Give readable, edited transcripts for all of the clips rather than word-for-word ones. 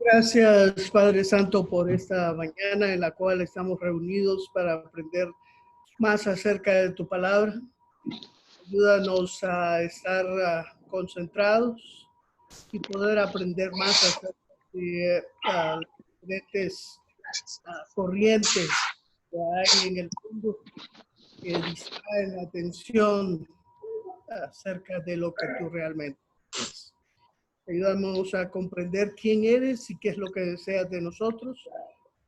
Gracias, Padre Santo, por esta mañana en la cual estamos reunidos para aprender más acerca de tu palabra. Ayúdanos a estar concentrados y poder aprender más acerca de las diferentes corrientes que hay en el mundo que distraen la atención acerca de lo que tú realmente eres. Ayúdanos a comprender quién eres y qué es lo que deseas de nosotros.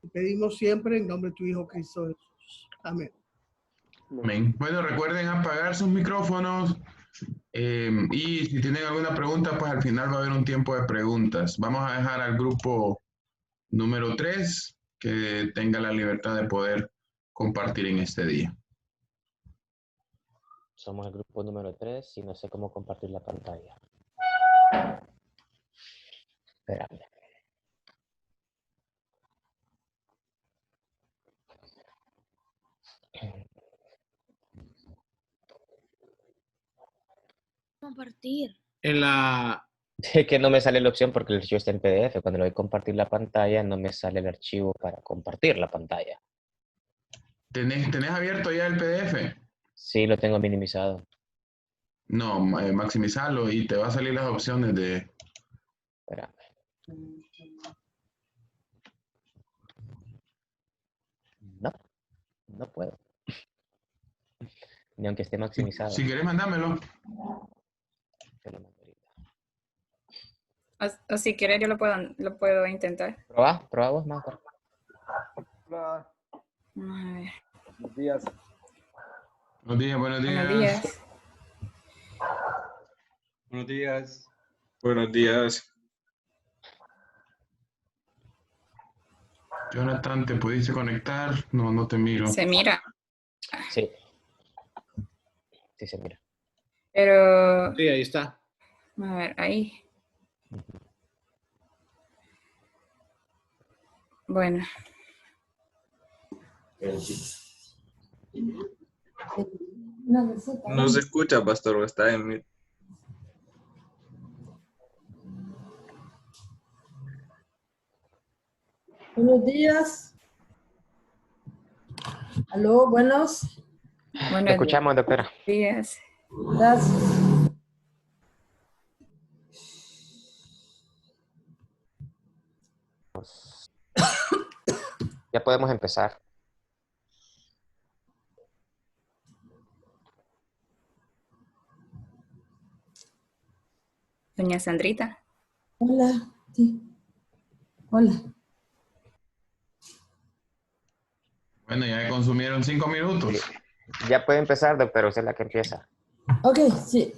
Te pedimos siempre en nombre de tu Hijo Cristo Jesús. Amén. Amén. Bueno, recuerden apagar sus micrófonos y si tienen alguna pregunta, pues al final va a haber un tiempo de preguntas. Vamos a dejar al grupo número 3 que tenga la libertad de poder compartir en este día. Somos el grupo número 3 y no sé cómo compartir la pantalla. Espérame. Compartir. En la... Es que no me sale la opción porque el archivo está en PDF. Cuando le doy compartir la pantalla, no me sale el archivo para compartir la pantalla. ¿Tenés abierto ya el PDF? Sí, lo tengo minimizado. No, maximizarlo y te va a salir las opciones de... Espérame. No puedo. Ni aunque esté maximizado. Si querés, mandámelo. Te lo mando ahorita. O si quieres yo lo puedo intentar. Probá vos, Marco. Hola, A ver. buenos días. Buenos días, buenos días. Buenos días. Buenos días. Buenos días. Jonathan, ¿te pudiste conectar? No, no te miro. Se mira. Sí. Sí, se mira. Pero, Sí, ahí está. a ver, ahí. Bueno. No se escucha, pastor, está en mute. Buenos días. Aló, buenos. Te Buenos escuchamos, doctora. días. Gracias. Ya podemos empezar. Doña Sandrita. Hola. Sí. Hola. Bueno, ya consumieron 5 minutos. Ya puede empezar, doctora. Usted es la que empieza. Ok, sí.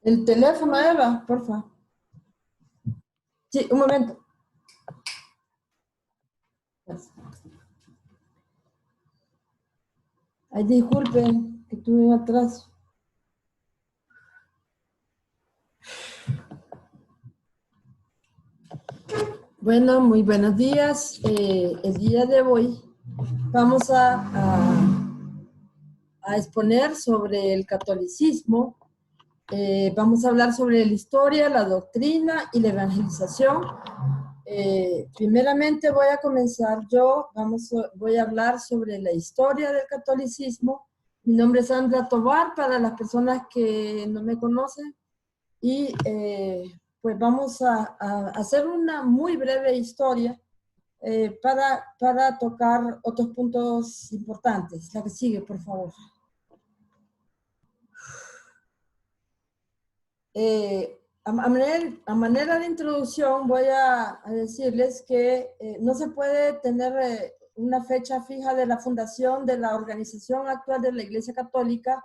El teléfono, Eva, por favor. Sí, un momento. Ay, disculpen que tuve un atraso. Bueno, muy buenos días. El día de hoy vamos a exponer sobre el catolicismo. Vamos a hablar sobre la historia, la doctrina y la evangelización. Primeramente voy a comenzar yo, voy a hablar sobre la historia del catolicismo. Mi nombre es Sandra Tovar, para las personas que no me conocen. Y pues vamos a hacer una muy breve historia para tocar otros puntos importantes. La que sigue, por favor. A manera de introducción voy a decirles que no se puede tener una fecha fija de la fundación de la organización actual de la Iglesia Católica.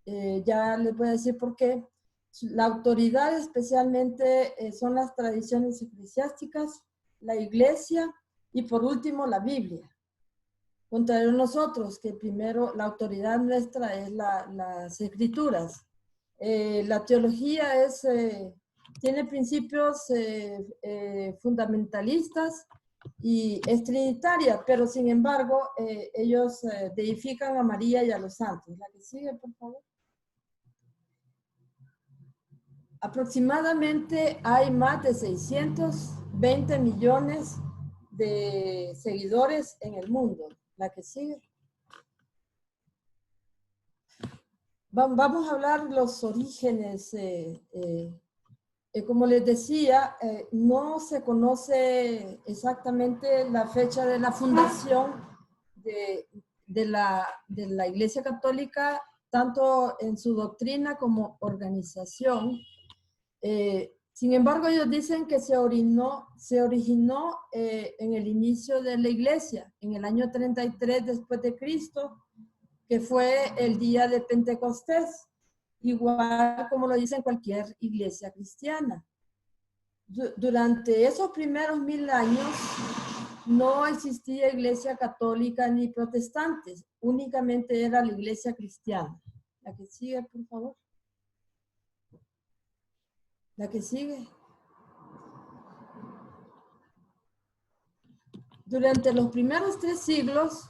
Ya les voy a decir por qué. La autoridad especialmente son las tradiciones eclesiásticas, la Iglesia y por último la Biblia. Contrario a nosotros, que primero la autoridad nuestra es las Escrituras. La teología tiene principios fundamentalistas y es trinitaria, pero sin embargo ellos deifican a María y a los santos. La que sigue, por favor. aproximadamente hay más de 620 millones de seguidores en el mundo. La que sigue. Vamos a hablar los orígenes. Como les decía, no se conoce exactamente la fecha de la fundación de la Iglesia Católica, tanto en su doctrina como organización. Sin embargo, ellos dicen que se originó en el inicio de la Iglesia, en el año 33 después de Cristo, que fue el día de Pentecostés, igual como lo dice en cualquier iglesia cristiana. Durante esos primeros 1000 años no existía iglesia católica ni protestantes, únicamente era la iglesia cristiana. La que sigue, por favor. La que sigue. Durante los primeros 3 siglos,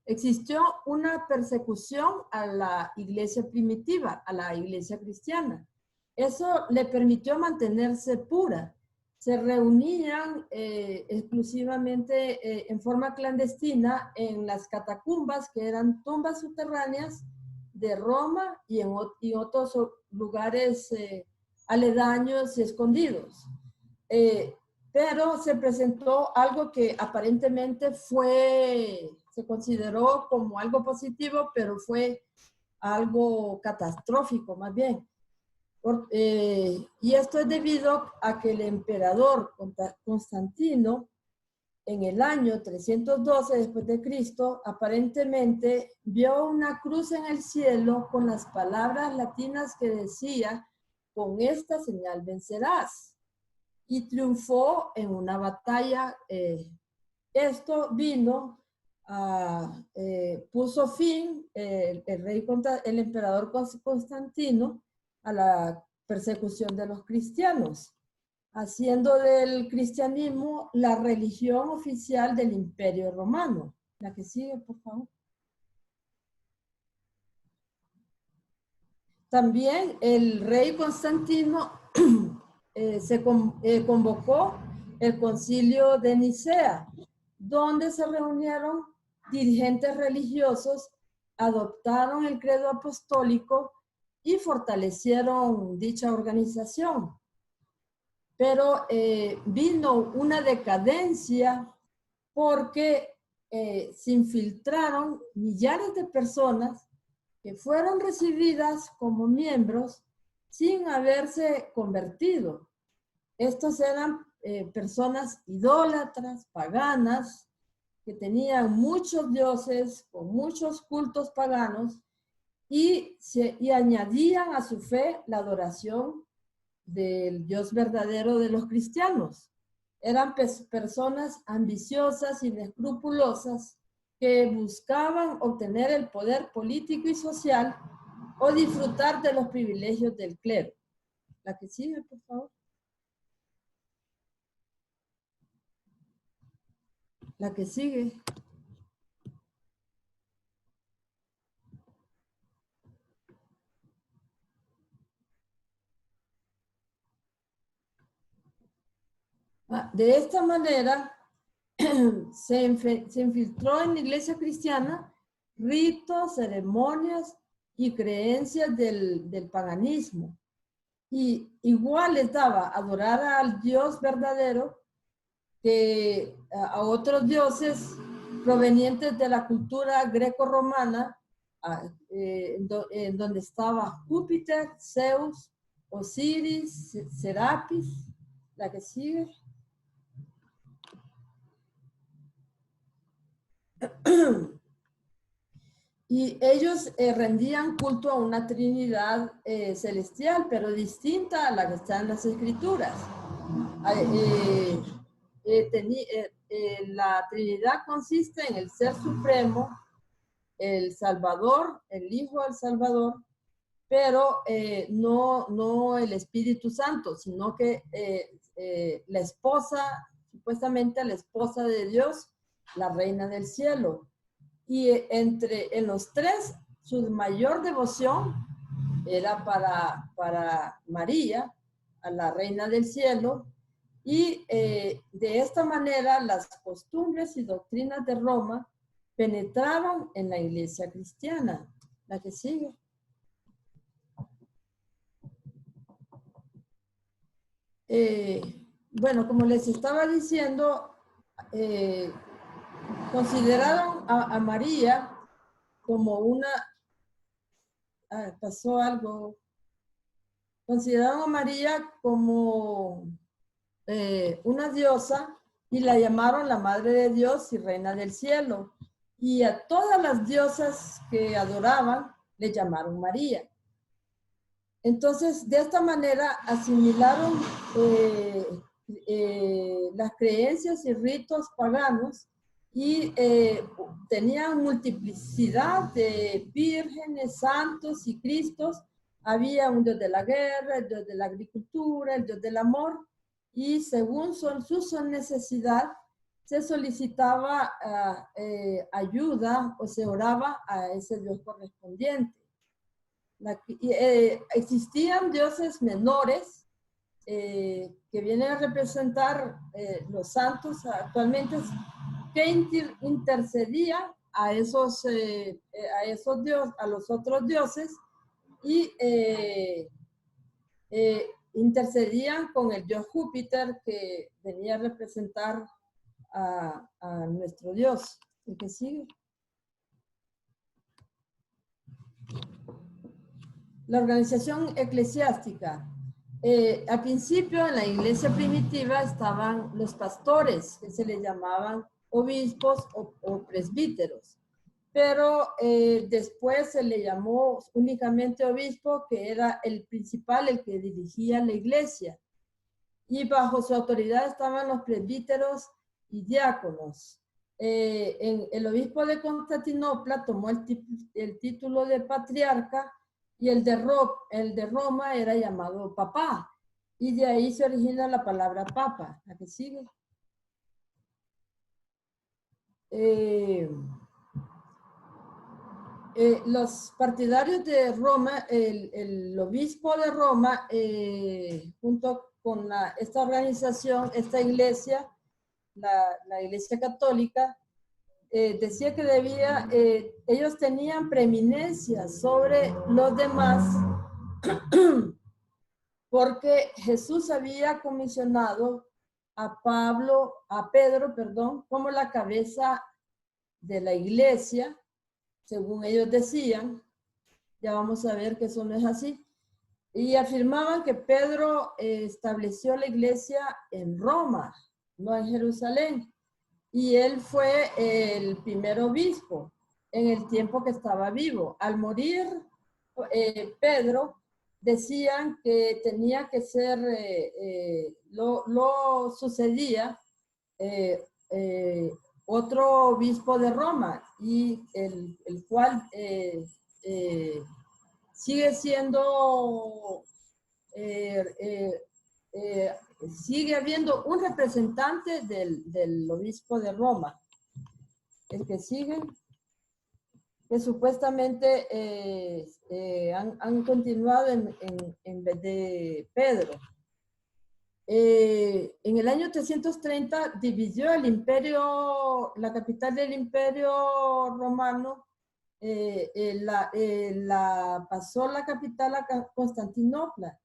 existió una persecución a la iglesia primitiva, a la iglesia cristiana. Eso le permitió mantenerse pura. Se reunían exclusivamente en forma clandestina en las catacumbas, que eran tumbas subterráneas de Roma y otros lugares aledaños y escondidos. Pero se presentó algo que aparentemente se consideró como algo positivo, pero fue algo catastrófico más bien. Y esto es debido a que el emperador Constantino, en el año 312 después de Cristo, aparentemente vio una cruz en el cielo con las palabras latinas que decía: con esta señal vencerás. Y triunfó en una batalla. Esto puso fin, el emperador Constantino, a la persecución de los cristianos, haciendo del cristianismo la religión oficial del Imperio Romano. La que sigue, por favor. También el rey Constantino convocó el Concilio de Nicea, donde se reunieron dirigentes religiosos, adoptaron el credo apostólico y fortalecieron dicha organización. Pero vino una decadencia porque se infiltraron millares de personas que fueron recibidas como miembros sin haberse convertido. Estos eran personas idólatras, paganas, que tenían muchos dioses, con muchos cultos paganos, y añadían a su fe la adoración del Dios verdadero de los cristianos. Eran personas ambiciosas, inescrupulosas, que buscaban obtener el poder político y social o disfrutar de los privilegios del clero. La que sigue, por favor. La que sigue. De esta manera se infiltró en la iglesia cristiana ritos, ceremonias y creencias del paganismo. Y igual les daba adorar al Dios verdadero que a otros dioses provenientes de la cultura greco-romana, en donde estaba Júpiter, Zeus, Osiris, Serapis. La que sigue. Y ellos rendían culto a una Trinidad celestial, pero distinta a la que está en las Escrituras. La Trinidad consiste en el Ser Supremo, el Salvador, el Hijo del Salvador, pero no el Espíritu Santo, sino que la esposa, supuestamente la esposa de Dios, la Reina del Cielo. Y en los tres, su mayor devoción era para María, a la Reina del Cielo, y de esta manera las costumbres y doctrinas de Roma penetraban en la iglesia cristiana. La que sigue. Bueno, como les estaba diciendo, consideraron a María como una... pasó algo. Consideraron a María como una diosa y la llamaron la Madre de Dios y Reina del Cielo. Y a todas las diosas que adoraban le llamaron María. Entonces, de esta manera asimilaron las creencias y ritos paganos y tenían multiplicidad de vírgenes, santos y cristos. Había un dios de la guerra, el dios de la agricultura, el dios del amor, y según su necesidad, se solicitaba ayuda o se oraba a ese dios correspondiente. Existían dioses menores que vienen a representar los santos actualmente, que intercedían a los otros dioses y intercedían con el dios Júpiter, que venía a representar a nuestro Dios. ¿El que sigue? La organización eclesiástica. Al principio, en la iglesia primitiva, estaban los pastores, que se les llamaban obispos o presbíteros. Pero después se le llamó únicamente obispo, que era el principal, el que dirigía la iglesia. Y bajo su autoridad estaban los presbíteros y diáconos. El obispo de Constantinopla tomó el título de patriarca, y el de Roma era llamado papá. Y de ahí se origina la palabra papa. ¿La que sigue? Los partidarios de Roma, el obispo de Roma, junto con esta organización, esta iglesia, la iglesia católica, decía que ellos tenían preeminencia sobre los demás porque Jesús había comisionado a Pedro, como la cabeza de la iglesia, según ellos decían. Ya vamos a ver que eso no es así. Y afirmaban que Pedro estableció la iglesia en Roma, no en Jerusalén. Y él fue el primer obispo en el tiempo que estaba vivo. Al morir Pedro, decían que tenía que ser, lo sucedía otro obispo de Roma, y el cual sigue siendo, sigue habiendo un representante del obispo de Roma. El que sigue, que supuestamente han continuado en vez de Pedro. En el año 330 dividió el imperio, la capital del imperio romano, pasó la capital a Constantinopla.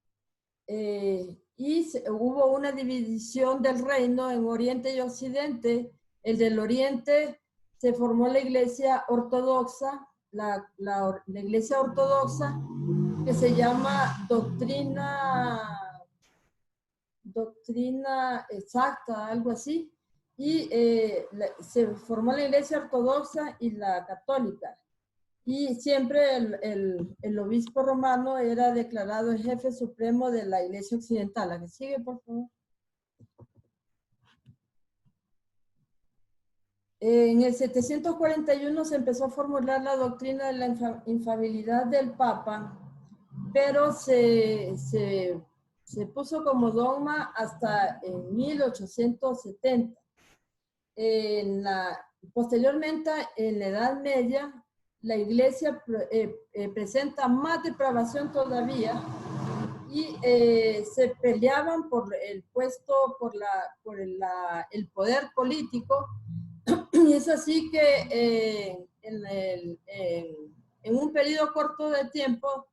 Hubo una división del reino en Oriente y Occidente. El del Oriente se formó la iglesia ortodoxa, la iglesia ortodoxa, que se llama doctrina exacta, algo así, y se formó la iglesia ortodoxa y la católica. Y siempre el obispo romano era declarado el jefe supremo de la iglesia occidental. La que sigue, por favor. En el 741 se empezó a formular la doctrina de la infalibilidad del Papa, pero se puso como dogma hasta en 1870. Posteriormente, en la Edad Media, la iglesia presenta más depravación todavía y se peleaban por el puesto, por el poder político. Y es así que en un periodo corto de tiempo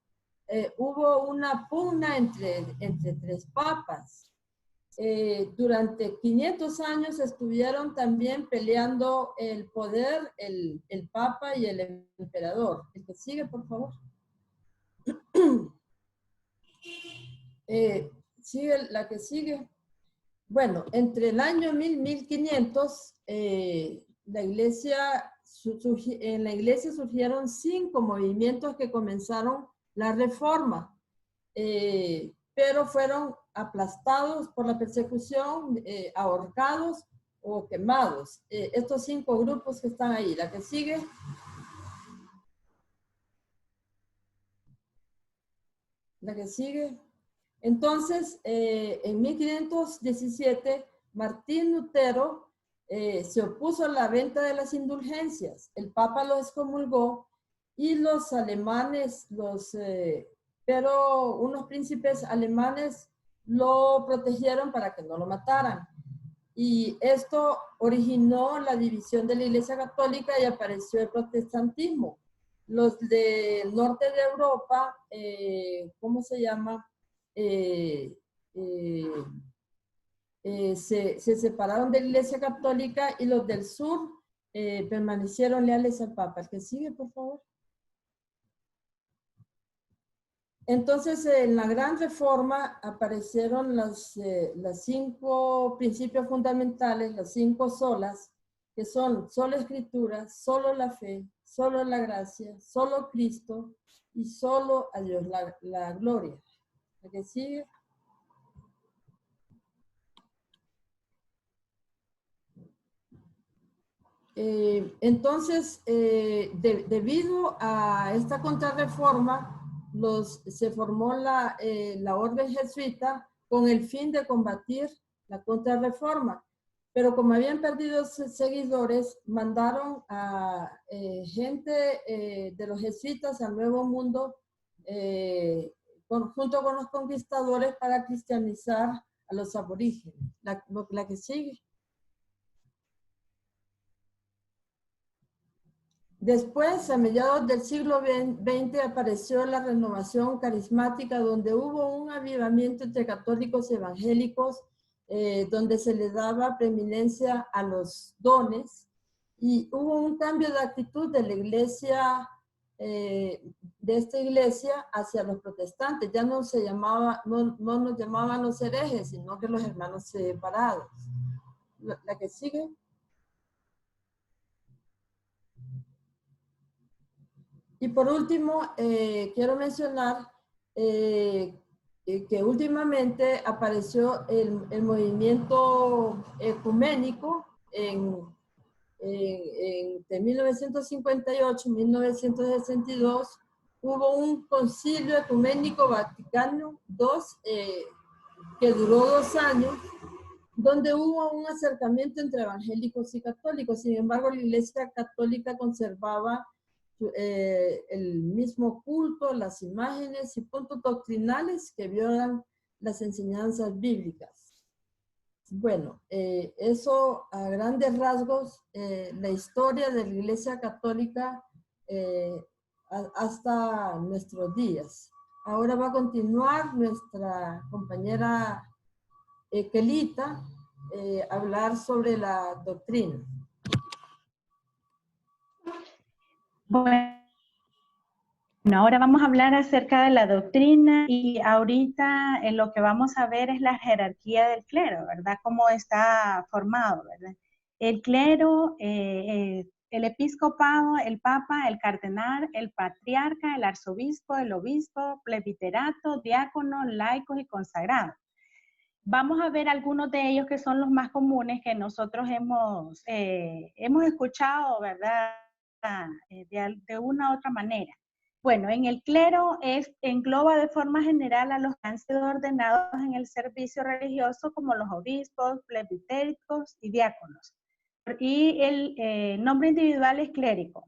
hubo una pugna entre tres papas. Durante 500 años estuvieron también peleando el poder, el papa y el emperador. El que sigue, por favor. Sigue la que sigue. Bueno, entre el año 1500, en la iglesia surgieron 5 movimientos que comenzaron la reforma, pero fueron aplastados por la persecución, ahorcados o quemados. Estos 5 grupos que están ahí. La que sigue. La que sigue. Entonces, en 1517, Martín Lutero se opuso a la venta de las indulgencias. El Papa lo excomulgó y los alemanes, pero unos príncipes alemanes lo protegieron para que no lo mataran. Y esto originó la división de la Iglesia Católica y apareció el protestantismo. Los del norte de Europa, ¿cómo se llama? Se separaron de la Iglesia Católica y los del sur permanecieron leales al Papa. El que sigue, por favor. Entonces, en la Gran Reforma aparecieron las 5 principios fundamentales, las 5 solas, que son sola Escritura, solo la fe, solo la gracia, solo Cristo y solo a Dios la gloria. ¿La que sigue? Entonces, debido a esta contrarreforma, se formó la orden jesuita con el fin de combatir la contrarreforma. Pero como habían perdido seguidores, mandaron a gente de los jesuitas al Nuevo Mundo junto con los conquistadores para cristianizar a los aborígenes. La que sigue. Después, a mediados del siglo XX, apareció la renovación carismática, donde hubo un avivamiento entre católicos y evangélicos, donde se le daba preeminencia a los dones, y hubo un cambio de actitud de la iglesia, de esta iglesia hacia los protestantes. Ya no nos llamaban los herejes, sino que los hermanos separados. La que sigue. Y por último, quiero mencionar que últimamente apareció el movimiento ecuménico de 1958 1962. Hubo un concilio ecuménico Vaticano II que duró 2 años, donde hubo un acercamiento entre evangélicos y católicos. Sin embargo, la Iglesia Católica conservaba el mismo culto, las imágenes y puntos doctrinales que violan las enseñanzas bíblicas. Bueno, eso a grandes rasgos, la historia de la Iglesia Católica hasta nuestros días. Ahora va a continuar nuestra compañera Kelita hablar sobre la doctrina. Bueno, ahora vamos a hablar acerca de la doctrina y ahorita lo que vamos a ver es la jerarquía del clero, ¿verdad? Cómo está formado, ¿verdad? El clero, el episcopado, el papa, el cardenal, el patriarca, el arzobispo, el obispo, presbiterato, diácono, laicos y consagrados. Vamos a ver algunos de ellos que son los más comunes que nosotros hemos escuchado, ¿verdad? De una u otra manera. Bueno, en el clero engloba de forma general a los que han sido ordenados en el servicio religioso como los obispos, presbíteros y diáconos. Y el nombre individual es clérigo.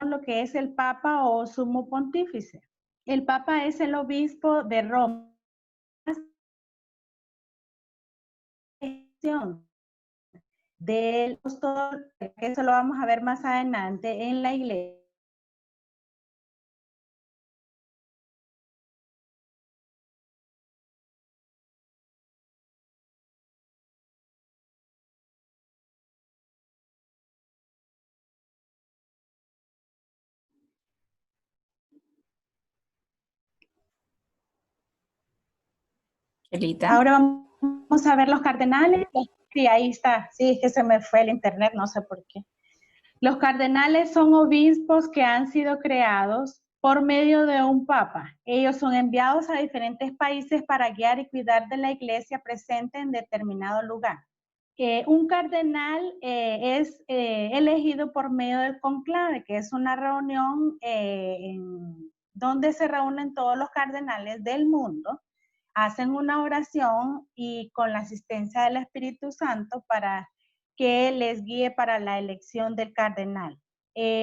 lo que es el Papa o Sumo Pontífice. El Papa es el obispo de Roma. Del apóstol, que eso lo vamos a ver más adelante en la iglesia. Elita. Ahora vamos a ver los cardenales. Sí, ahí está. Sí, es que se me fue el internet, no sé por qué. Los cardenales son obispos que han sido creados por medio de un papa. Ellos son enviados a diferentes países para guiar y cuidar de la iglesia presente en determinado lugar. Un cardenal es elegido por medio del conclave, que es una reunión donde se reúnen todos los cardenales del mundo, hacen una oración y con la asistencia del Espíritu Santo para que les guíe para la elección del cardenal.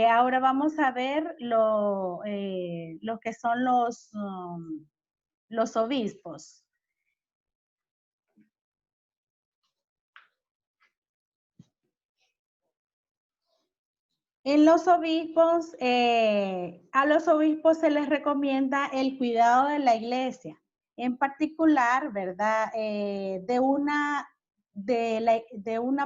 Ahora vamos a ver lo que son los obispos. En los obispos, a los obispos se les recomienda el cuidado de la iglesia, en particular, ¿verdad? De una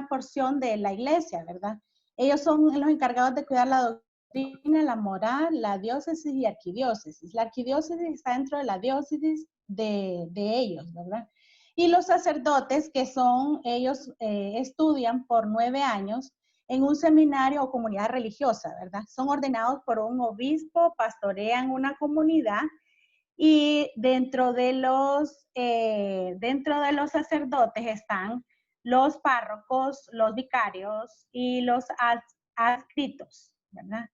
porción de la iglesia, ¿verdad? Ellos son los encargados de cuidar la doctrina, la moral, la diócesis y arquidiócesis. La arquidiócesis está dentro de la diócesis de ellos, ¿verdad? Y los sacerdotes, que son, ellos estudian por 9 años en un seminario o comunidad religiosa, ¿verdad? Son ordenados por un obispo, pastorean una comunidad y dentro de los sacerdotes están los párrocos, los vicarios y los adscritos, ¿verdad?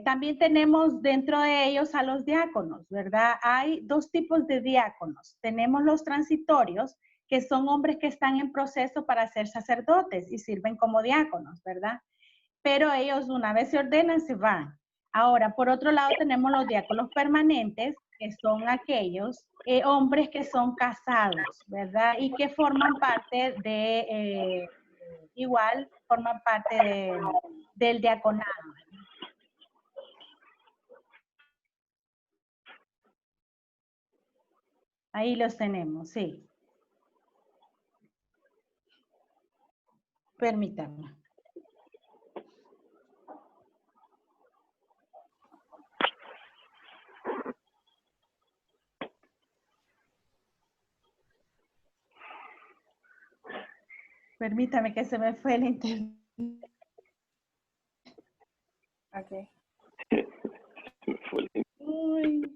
También tenemos dentro de ellos a los diáconos, ¿verdad? Hay 2 tipos de diáconos. Tenemos los transitorios, que son hombres que están en proceso para ser sacerdotes y sirven como diáconos, ¿verdad? Pero ellos una vez se ordenan, se van. Ahora, por otro lado, tenemos los diáconos permanentes, que son aquellos hombres que son casados, ¿verdad? Y que forman parte igual, forman parte del diaconado. Ahí los tenemos, sí. Permítanme. Permítame que se me fue el internet. Ok. Uy.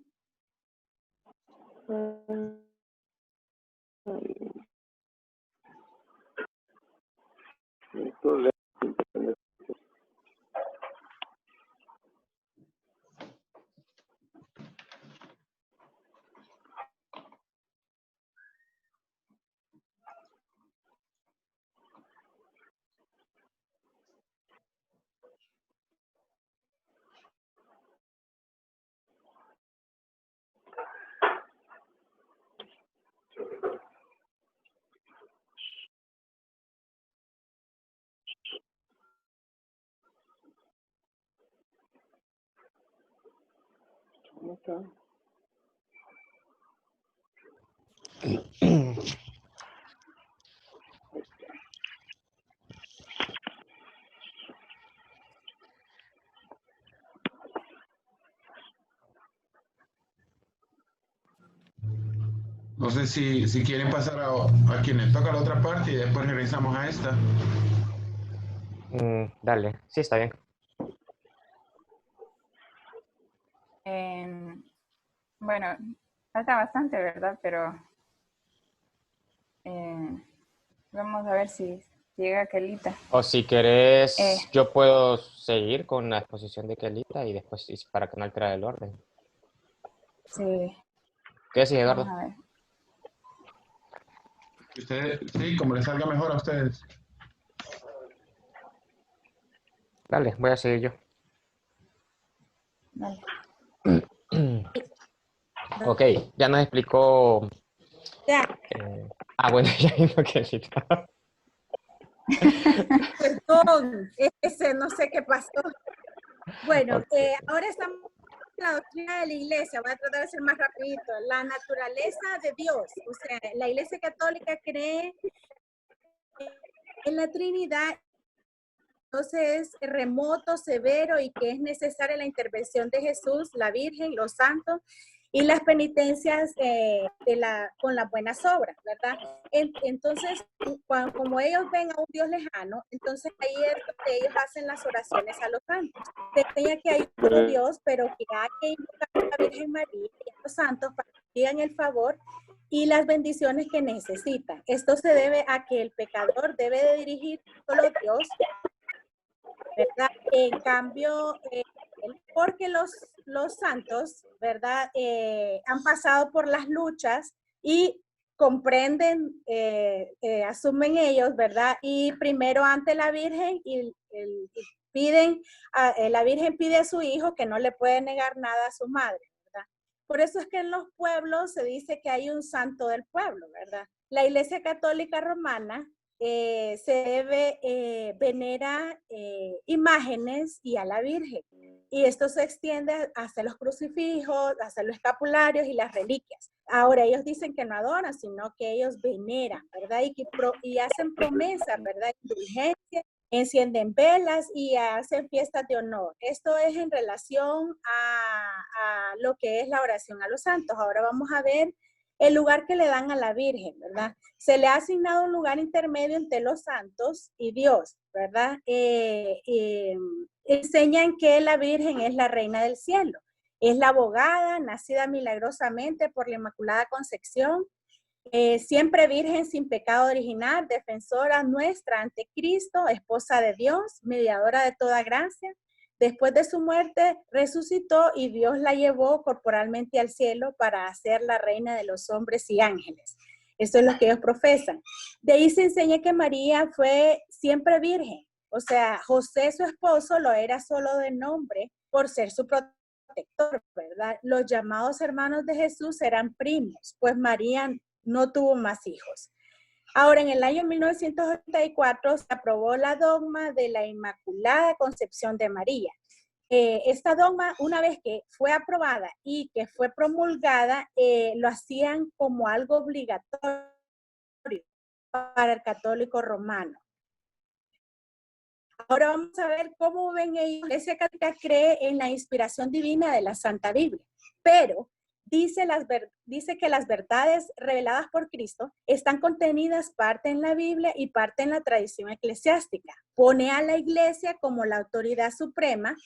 ¿Cómo está? No sé si quieren pasar a quien le toca la otra parte y después regresamos a esta. Dale, sí, está bien. Bueno, falta bastante, ¿verdad? Pero vamos a ver si llega Kelita. O si querés, yo puedo seguir con la exposición de Kelita y después para que no altere el orden. Sí. ¿Qué decís, Eduardo? Vamos a ver. Ustedes, sí, como les salga mejor a ustedes. Dale, voy a seguir yo. Ok, ya nos explicó. Ya, Bueno, ya vino que perdón, no sé qué pasó. Bueno, Ok. ahora estamos en la doctrina de la iglesia, voy a tratar de ser más rapidito. La naturaleza de Dios, o sea, la iglesia católica cree en la Trinidad. Entonces es remoto, severo y que es necesaria la intervención de Jesús, la Virgen, los santos y las penitencias con las buenas obras, ¿verdad? Entonces, como ellos ven a un Dios lejano, entonces ahí es donde ellos hacen las oraciones a los santos. Se enseña que hay un Dios, pero que hay que invocar a la Virgen María y a los santos para que pidan el favor y las bendiciones que necesitan. Esto se debe a que el pecador debe de dirigir solo a Dios, ¿verdad? En cambio, porque los santos, ¿verdad? Han pasado por las luchas y comprenden, asumen ellos, ¿verdad? Y primero ante la Virgen y la Virgen pide a su hijo que no le puede negar nada a su madre, ¿verdad? Por eso es que en los pueblos se dice que hay un santo del pueblo, ¿verdad? La Iglesia Católica Romana venera imágenes y a la Virgen. Y esto se extiende hasta los crucifijos, hasta los escapularios y las reliquias. Ahora, ellos dicen que no adoran, sino que ellos veneran, ¿verdad? Y hacen promesas, ¿verdad? Indulgencias, encienden velas y hacen fiestas de honor. Esto es en relación a lo que es la oración a los santos. Ahora vamos a ver el lugar que le dan a la Virgen, ¿verdad? Se le ha asignado un lugar intermedio entre los santos y Dios, ¿verdad? Enseñan que la Virgen es la reina del cielo, es la abogada, nacida milagrosamente por la Inmaculada Concepción, siempre virgen sin pecado original, defensora nuestra ante Cristo, esposa de Dios, mediadora de toda gracia. Después de su muerte, resucitó y Dios la llevó corporalmente al cielo para ser la reina de los hombres y ángeles. Eso es lo que ellos profesan. De ahí se enseña que María fue siempre virgen. O sea, José, su esposo, lo era solo de nombre por ser su protector, ¿verdad? Los llamados hermanos de Jesús eran primos, pues María no tuvo más hijos. Ahora, en el año 1984 se aprobó la dogma de la Inmaculada Concepción de María. Esta dogma, una vez que fue aprobada y que fue promulgada, lo hacían como algo obligatorio para el católico romano. Ahora vamos a ver cómo ven ellos. La Iglesia Católica cree en la inspiración divina de la Santa Biblia, pero dice que las verdades reveladas por Cristo están contenidas parte en la Biblia y parte en la tradición eclesiástica. Pone a la Iglesia como la autoridad suprema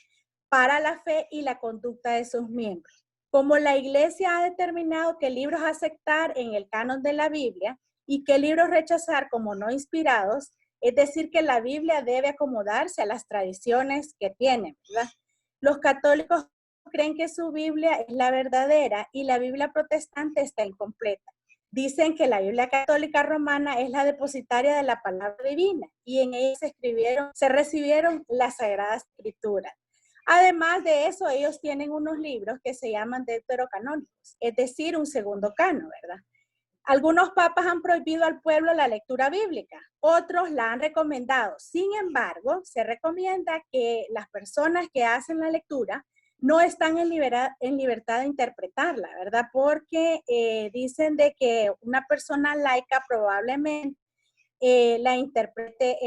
para la fe y la conducta de sus miembros. Como la Iglesia ha determinado qué libros aceptar en el canon de la Biblia y qué libros rechazar como no inspirados, es decir, que la Biblia debe acomodarse a las tradiciones que tienen, ¿verdad? Los católicos creen que su Biblia es la verdadera y la Biblia protestante está incompleta. Dicen que la Biblia católica romana es la depositaria de la palabra divina y en ella se recibieron las sagradas escrituras. Además de eso, ellos tienen unos libros que se llaman deuterocanónicos, es decir, un segundo canon, ¿verdad? Algunos papas han prohibido al pueblo la lectura bíblica, otros la han recomendado. Sin embargo, se recomienda que las personas que hacen la lectura no están en libertad de interpretarla, ¿verdad? Porque dicen de que una persona laica probablemente la interprete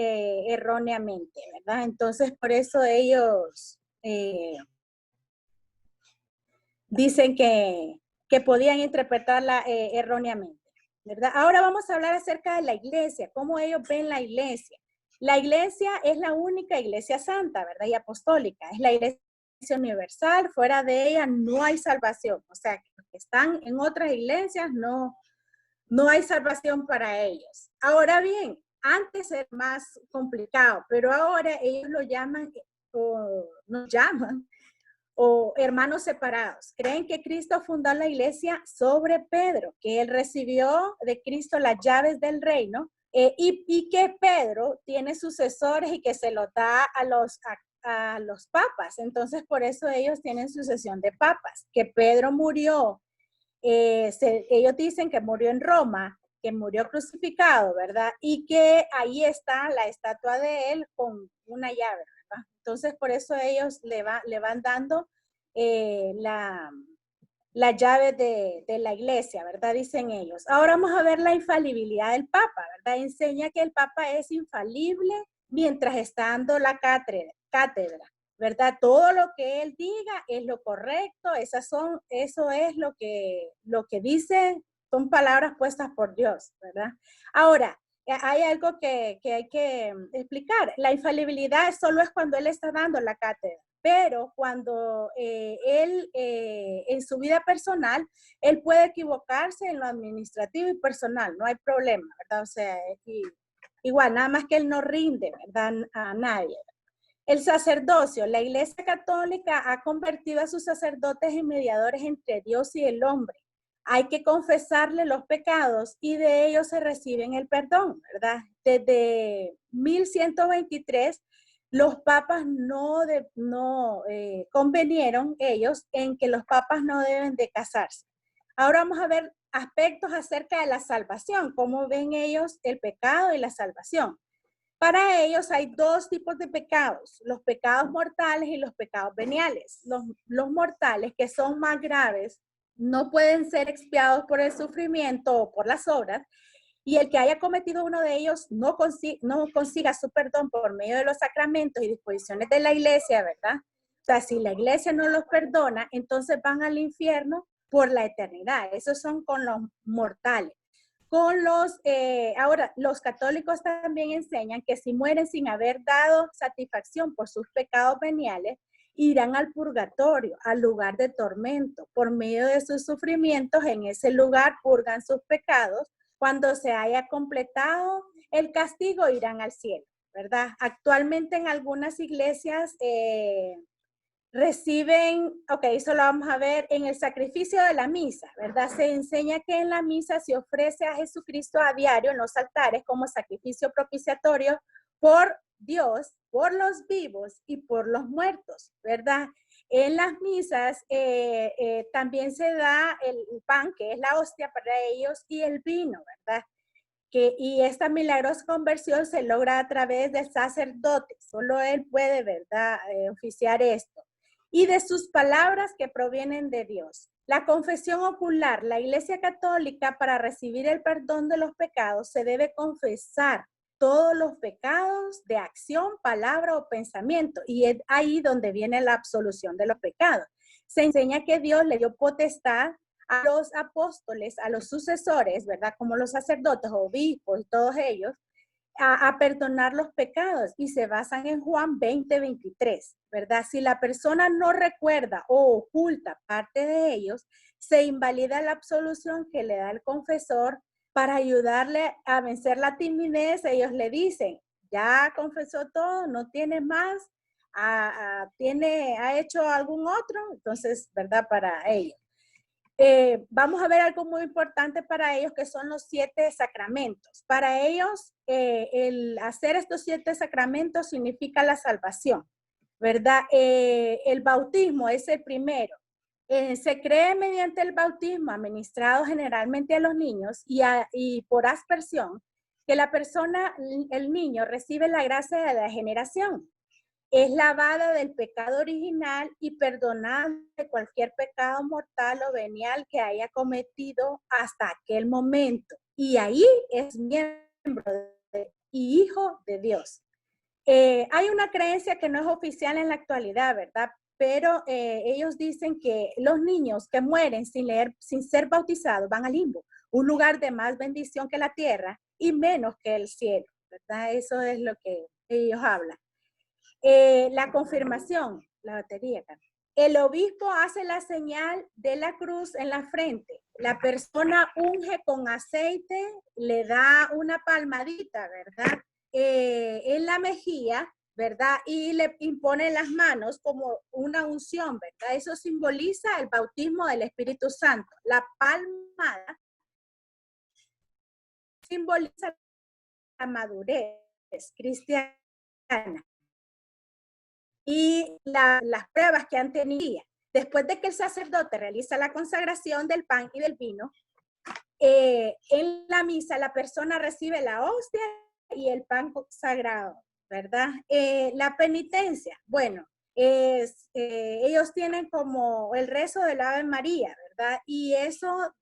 erróneamente, ¿verdad? Entonces, por eso ellos dicen que podían interpretarla erróneamente, ¿verdad? Ahora vamos a hablar acerca de la iglesia, cómo ellos ven la iglesia. La iglesia es la única iglesia santa, ¿verdad? Y apostólica. Es la iglesia universal, fuera de ella no hay salvación. O sea, que los que están en otras iglesias no hay salvación para ellos. Ahora bien, antes era más complicado, pero ahora ellos lo llaman, o nos llaman, o hermanos separados. Creen que Cristo fundó la iglesia sobre Pedro, que él recibió de Cristo las llaves del reino y que Pedro tiene sucesores y que se los da a a los papas. Entonces, por eso ellos tienen sucesión de papas. Que Pedro murió, ellos dicen que murió en Roma, que murió crucificado, ¿verdad? Y que ahí está la estatua de él con una llave, ¿verdad? Entonces, por eso ellos le van dando la llave de la iglesia, ¿verdad? Dicen ellos. Ahora vamos a ver la infalibilidad del Papa, ¿verdad? Enseña que el Papa es infalible mientras está dando la cátedra, ¿verdad? Todo lo que él diga es lo correcto, eso es lo que dice, son palabras puestas por Dios, ¿verdad? Ahora, hay algo que hay que explicar. La infalibilidad solo es cuando él está dando la cátedra. Pero cuando él, en su vida personal, él puede equivocarse en lo administrativo y personal, no hay problema, ¿verdad? O sea, igual, nada más que él no rinde, ¿verdad? A nadie. El sacerdocio, la Iglesia Católica ha convertido a sus sacerdotes en mediadores entre Dios y el hombre. Hay que confesarle los pecados y de ellos se reciben el perdón, ¿verdad? Desde 1123, los papas no convenieron ellos en que los papas no deben de casarse. Ahora vamos a ver aspectos acerca de la salvación, cómo ven ellos el pecado y la salvación. Para ellos hay dos tipos de pecados, los pecados mortales y los pecados veniales. Los mortales, que son más graves, no pueden ser expiados por el sufrimiento o por las obras, y el que haya cometido uno de ellos no consiga su perdón por medio de los sacramentos y disposiciones de la iglesia, ¿verdad? O sea, si la iglesia no los perdona, entonces van al infierno por la eternidad. Esos son con los mortales. Ahora, los católicos también enseñan que si mueren sin haber dado satisfacción por sus pecados veniales, irán al purgatorio, al lugar de tormento. Por medio de sus sufrimientos, en ese lugar purgan sus pecados. Cuando se haya completado el castigo, irán al cielo, ¿verdad? Actualmente en algunas iglesias reciben, ok, eso lo vamos a ver en el sacrificio de la misa, ¿verdad? Se enseña que en la misa se ofrece a Jesucristo a diario en los altares como sacrificio propiciatorio por Dios, por los vivos y por los muertos, ¿verdad? En las misas también se da el pan, que es la hostia para ellos, y el vino, ¿verdad? Y esta milagrosa conversión se logra a través del sacerdote. Solo él puede, ¿verdad?, oficiar esto. Y de sus palabras que provienen de Dios. La confesión ocular. La Iglesia Católica, para recibir el perdón de los pecados, se debe confesar todos los pecados de acción, palabra o pensamiento. Y es ahí donde viene la absolución de los pecados. Se enseña que Dios le dio potestad a los apóstoles, a los sucesores, ¿verdad? Como los sacerdotes, obispos, todos ellos, a perdonar los pecados, y se basan en Juan 20:23, ¿verdad? Si la persona no recuerda o oculta parte de ellos, se invalida la absolución que le da el confesor. Para ayudarle a vencer la timidez, ellos le dicen, ya confesó todo, no tiene más, ha hecho algún otro, entonces, ¿verdad? Para ellos. Vamos a ver algo muy importante para ellos, que son los 7 sacramentos. Para ellos, el hacer estos 7 sacramentos significa la salvación, ¿verdad? El bautismo es el primero. Se cree mediante el bautismo administrado generalmente a los niños y por aspersión, que la persona, el niño, recibe la gracia de la generación. Es lavada del pecado original y perdonada de cualquier pecado mortal o venial que haya cometido hasta aquel momento. Y ahí es miembro y hijo de Dios. Hay una creencia que no es oficial en la actualidad, ¿verdad? Pero ellos dicen que los niños que mueren sin ser bautizados van al limbo, un lugar de más bendición que la tierra y menos que el cielo, ¿verdad? Eso es lo que ellos hablan. La confirmación, la batería. El obispo hace la señal de la cruz en la frente. La persona unge con aceite, le da una palmadita, ¿verdad? En la mejilla, ¿verdad? Y le impone las manos como una unción, ¿verdad? Eso simboliza el bautismo del Espíritu Santo. La palmada simboliza la madurez cristiana. y las pruebas que han tenido. Después de que el sacerdote realiza la consagración del pan y del vino, en la misa la persona recibe la hostia y el pan sagrado, ¿verdad? La penitencia, bueno, ellos tienen como el rezo del Ave María, ¿verdad? Y eso,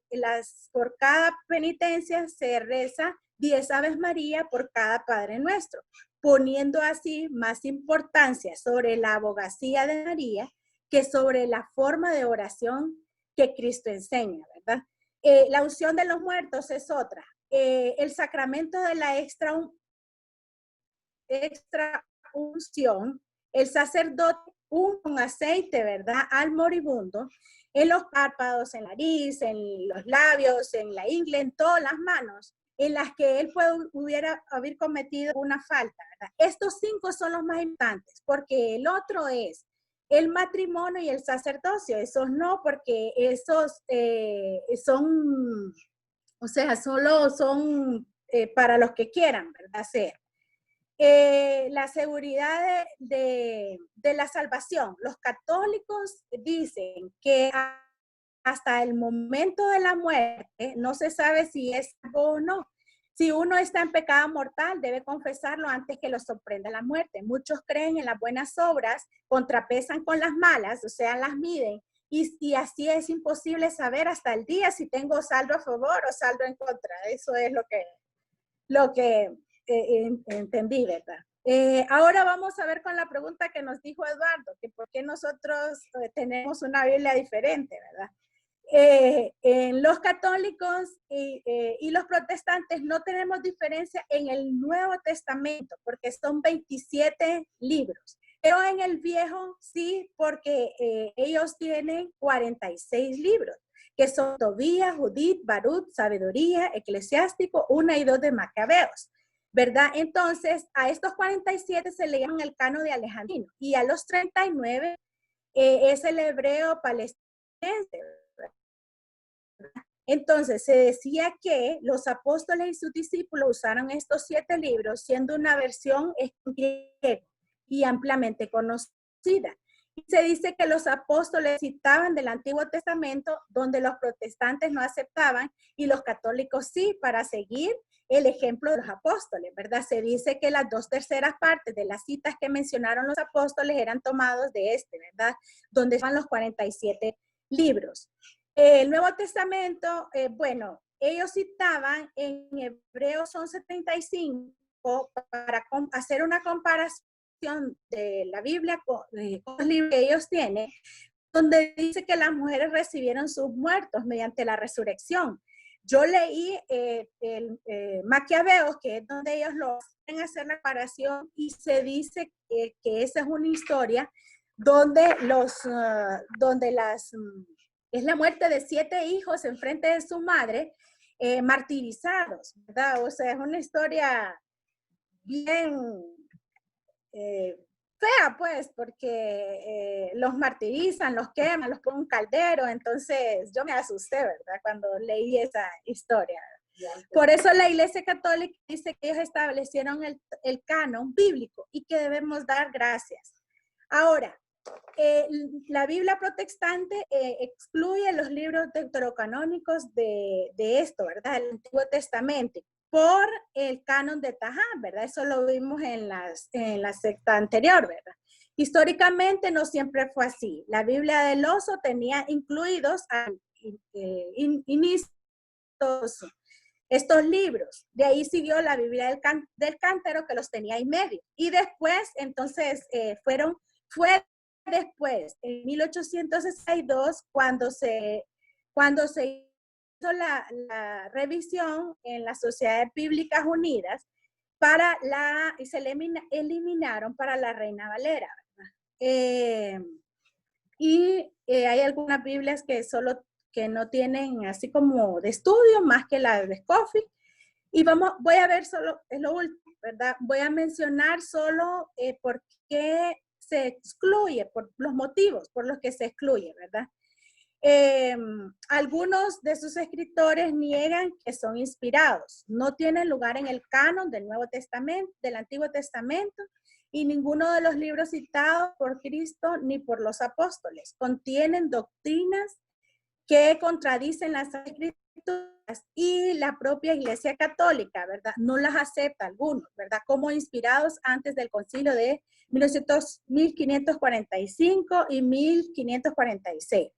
por cada penitencia se reza 10 Aves María por cada Padre Nuestro, poniendo así más importancia sobre la abogacía de María que sobre la forma de oración que Cristo enseña, ¿verdad? La unción de los muertos es otra. El sacramento de la extra unción, el sacerdote con aceite, ¿verdad? Al moribundo, en los párpados, en la nariz, en los labios, en la ingle, en todas las manos, en las que él hubiera haber cometido una falta, ¿verdad? Estos 5 son los más importantes, porque el otro es el matrimonio y el sacerdocio. Esos no, porque esos son, o sea, solo son para los que quieran, ¿verdad? Ser. La seguridad de la salvación. Los católicos dicen que hasta el momento de la muerte no se sabe si es salvo o no. Si uno está en pecado mortal, debe confesarlo antes que lo sorprenda la muerte. Muchos creen en las buenas obras, contrapesan con las malas, o sea, las miden, y así es imposible saber hasta el día si tengo saldo a favor o saldo en contra. Eso es lo que entendí, ¿verdad? Ahora vamos a ver con la pregunta que nos dijo Eduardo, que por qué nosotros tenemos una Biblia diferente, ¿verdad? En los católicos y los protestantes no tenemos diferencia en el Nuevo Testamento, porque son 27 libros. Pero en el Viejo sí, porque ellos tienen 46 libros, que son Tobías, Judith, Baruch, Sabiduría, Eclesiástico, 1 y 2 de Macabeos, ¿verdad? Entonces, a estos 47 se le llaman el canon de Alejandrino, y a los 39 es el hebreo palestinense, ¿verdad? Entonces, se decía que los apóstoles y sus discípulos usaron estos 7 libros, siendo una versión en griego y ampliamente conocida. Y se dice que los apóstoles citaban del Antiguo Testamento, donde los protestantes no aceptaban, y los católicos sí, para seguir el ejemplo de los apóstoles, ¿verdad? Se dice que las 2/3 partes de las citas que mencionaron los apóstoles eran tomados de ¿verdad? Donde están los 47 libros. El Nuevo Testamento, bueno, ellos citaban en Hebreos 11:35 para hacer una comparación de la Biblia con los libros que ellos tienen, donde dice que las mujeres recibieron sus muertos mediante la resurrección. Yo leí Maquiaveos, que es donde ellos lo hacen hacer la comparación, y se dice que esa es una historia donde es la muerte de 7 hijos en frente de su madre, martirizados, ¿verdad? O sea, es una historia bien fea, pues, porque los martirizan, los queman, los ponen en un caldero. Entonces yo me asusté, ¿verdad? Cuando leí esa historia. Por eso la Iglesia Católica dice que ellos establecieron el canon bíblico y que debemos dar gracias. Ahora, la Biblia protestante excluye los libros deuterocanónicos de esto, ¿verdad? El Antiguo Testamento, por el canon de Tahán, ¿verdad? Eso lo vimos en la secta anterior, ¿verdad? Históricamente no siempre fue así. La Biblia del Oso tenía incluidos al inicio estos libros. De ahí siguió la Biblia del Cántaro, que los tenía en medio. Y después, entonces, fue después, en 1862, cuando se hizo la revisión en las Sociedades Bíblicas Unidas y se eliminaron para la Reina Valera, ¿verdad? Hay algunas Biblias que no tienen así como de estudio, más que la de Scofield. Y voy a ver solo, es lo último, ¿verdad? Voy a mencionar solo por qué se excluye, por los motivos por los que se excluye, ¿verdad? Algunos de sus escritores niegan que son inspirados. No tienen lugar en el canon del Nuevo Testamento, del Antiguo Testamento, y ninguno de los libros citados por Cristo ni por los apóstoles contienen doctrinas que contradicen las escrituras, y la propia Iglesia Católica, ¿verdad? No las acepta algunos, ¿verdad? Como inspirados antes del concilio de 1545 y 1546.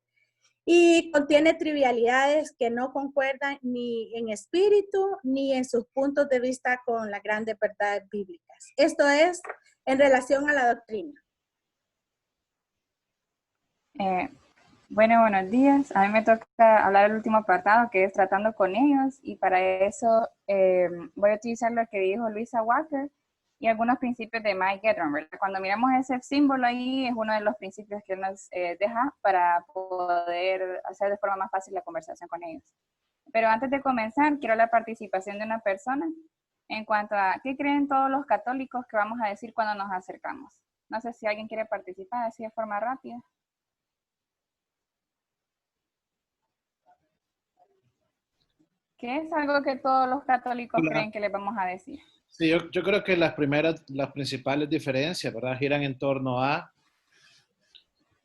Y contiene trivialidades que no concuerdan ni en espíritu ni en sus puntos de vista con las grandes verdades bíblicas. Esto es en relación a la doctrina. Bueno, buenos días. A mí me toca hablar el último apartado, que es tratando con ellos, y para eso voy a utilizar lo que dijo Luisa Walker y algunos principios de Mike Gedron, ¿verdad? Cuando miramos ese símbolo ahí, es uno de los principios que nos deja para poder hacer de forma más fácil la conversación con ellos. Pero antes de comenzar, quiero la participación de una persona en cuanto a qué creen todos los católicos que vamos a decir cuando nos acercamos. No sé si alguien quiere participar así de forma rápida. ¿Qué es algo que todos los católicos creen que les vamos a decir? Sí, yo creo que las principales diferencias, ¿verdad? Giran en torno a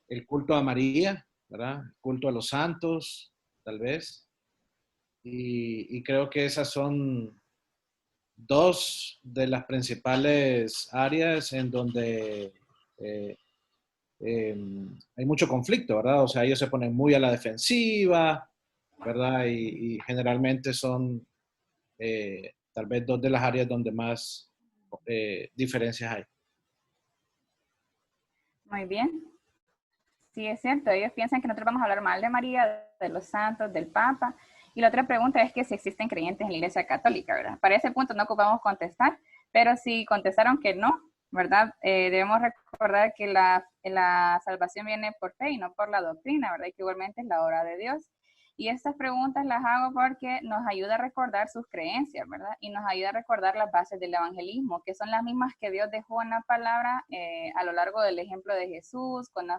el culto a María, ¿verdad? El culto a los santos, tal vez. Y creo que esas son dos de las principales áreas en donde hay mucho conflicto, ¿verdad? O sea, ellos se ponen muy a la defensiva, ¿verdad? Y generalmente son tal vez dos de las áreas donde más diferencias hay. Muy bien. Sí, es cierto. Ellos piensan que nosotros vamos a hablar mal de María, de los santos, del Papa. Y la otra pregunta es que si existen creyentes en la Iglesia Católica, ¿verdad? Para ese punto no ocupamos contestar, pero si contestaron que no, ¿verdad? Debemos recordar que la salvación viene por fe y no por la doctrina, ¿verdad? Y que igualmente es la obra de Dios. Y estas preguntas las hago porque nos ayuda a recordar sus creencias, ¿verdad? Y nos ayuda a recordar las bases del evangelismo, que son las mismas que Dios dejó en la palabra a lo largo del ejemplo de Jesús, con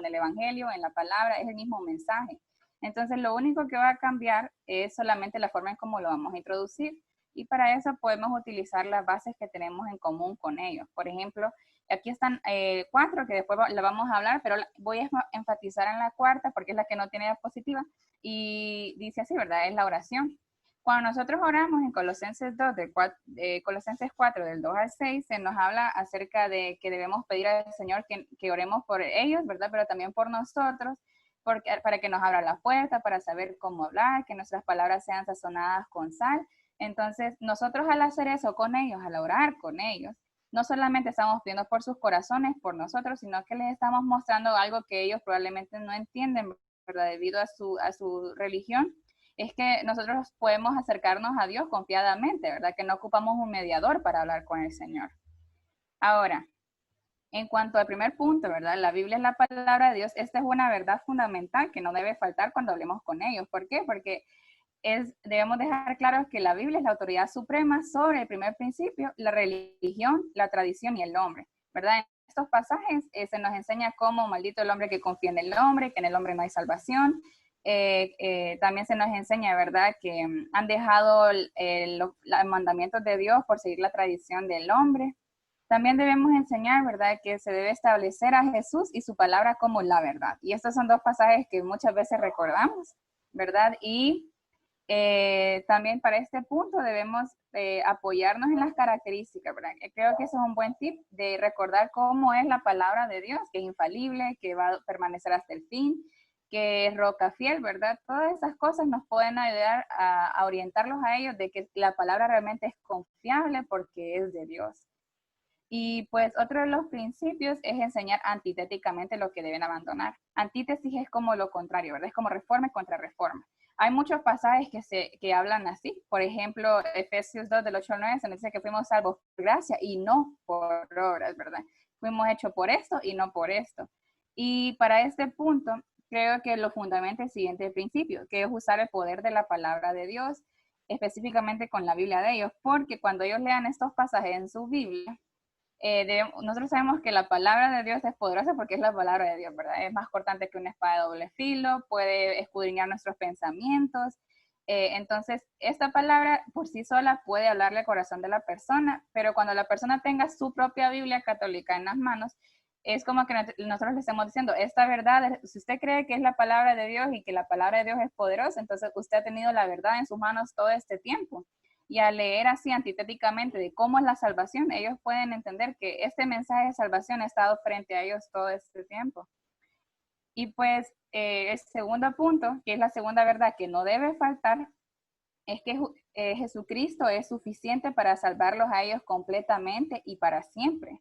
el evangelio, en la palabra, es el mismo mensaje. Entonces, lo único que va a cambiar es solamente la forma en cómo lo vamos a introducir. Y para eso podemos utilizar las bases que tenemos en común con ellos. Por ejemplo, aquí están 4 que después la vamos a hablar, pero voy a enfatizar en la cuarta porque es la que no tiene diapositiva. Y dice así, ¿verdad? Es la oración. Cuando nosotros oramos en Colosenses 4, del 2 al 6, se nos habla acerca de que debemos pedir al Señor que oremos por ellos, ¿verdad? Pero también por nosotros, para que nos abra la puerta, para saber cómo hablar, que nuestras palabras sean sazonadas con sal. Entonces, nosotros al hacer eso con ellos, al orar con ellos, no solamente estamos pidiendo por sus corazones, por nosotros, sino que les estamos mostrando algo que ellos probablemente no entienden, ¿verdad? Debido a su religión, es que nosotros podemos acercarnos a Dios confiadamente, ¿verdad? Que no ocupamos un mediador para hablar con el Señor. Ahora, en cuanto al primer punto, ¿verdad? La Biblia es la palabra de Dios. Esta es una verdad fundamental que no debe faltar cuando hablemos con ellos. ¿Por qué? Porque debemos dejar claro que la Biblia es la autoridad suprema sobre el primer principio, la religión, la tradición y el hombre, ¿verdad? En estos pasajes se nos enseña cómo maldito el hombre que confía en el hombre, que en el hombre no hay salvación. También se nos enseña, ¿verdad?, que han dejado los mandamientos de Dios por seguir la tradición del hombre. También debemos enseñar, ¿verdad?, que se debe establecer a Jesús y su palabra como la verdad. Y estos son dos pasajes que muchas veces recordamos, ¿verdad? Y también para este punto debemos apoyarnos en las características, ¿verdad? Creo que eso es un buen tip de recordar cómo es la palabra de Dios, que es infalible, que va a permanecer hasta el fin, que es roca fiel, ¿verdad? Todas esas cosas nos pueden ayudar a orientarlos a ellos de que la palabra realmente es confiable porque es de Dios. Y pues otro de los principios es enseñar antitéticamente lo que deben abandonar. Antítesis es como lo contrario, ¿verdad? Es como reforma contra reforma. Hay muchos pasajes que hablan así. Por ejemplo, Efesios 2, del 8 al 9, se nos dice que fuimos salvos por gracia y no por obras, ¿verdad? Fuimos hechos por esto y no por esto. Y para este punto, creo que lo fundamenta el siguiente principio, que es usar el poder de la palabra de Dios, específicamente con la Biblia de ellos, porque cuando ellos lean estos pasajes en su Biblia, nosotros sabemos que la palabra de Dios es poderosa porque es la palabra de Dios, ¿verdad? Es más cortante que una espada de doble filo, puede escudriñar nuestros pensamientos. Entonces, esta palabra por sí sola puede hablarle al corazón de la persona, pero cuando la persona tenga su propia Biblia católica en las manos, es como que nosotros le estamos diciendo, esta verdad, si usted cree que es la palabra de Dios y que la palabra de Dios es poderosa, entonces usted ha tenido la verdad en sus manos todo este tiempo. Y al leer así antitéticamente de cómo es la salvación, ellos pueden entender que este mensaje de salvación ha estado frente a ellos todo este tiempo. Y pues el segundo punto, que es la segunda verdad que no debe faltar, es que Jesucristo es suficiente para salvarlos a ellos completamente y para siempre.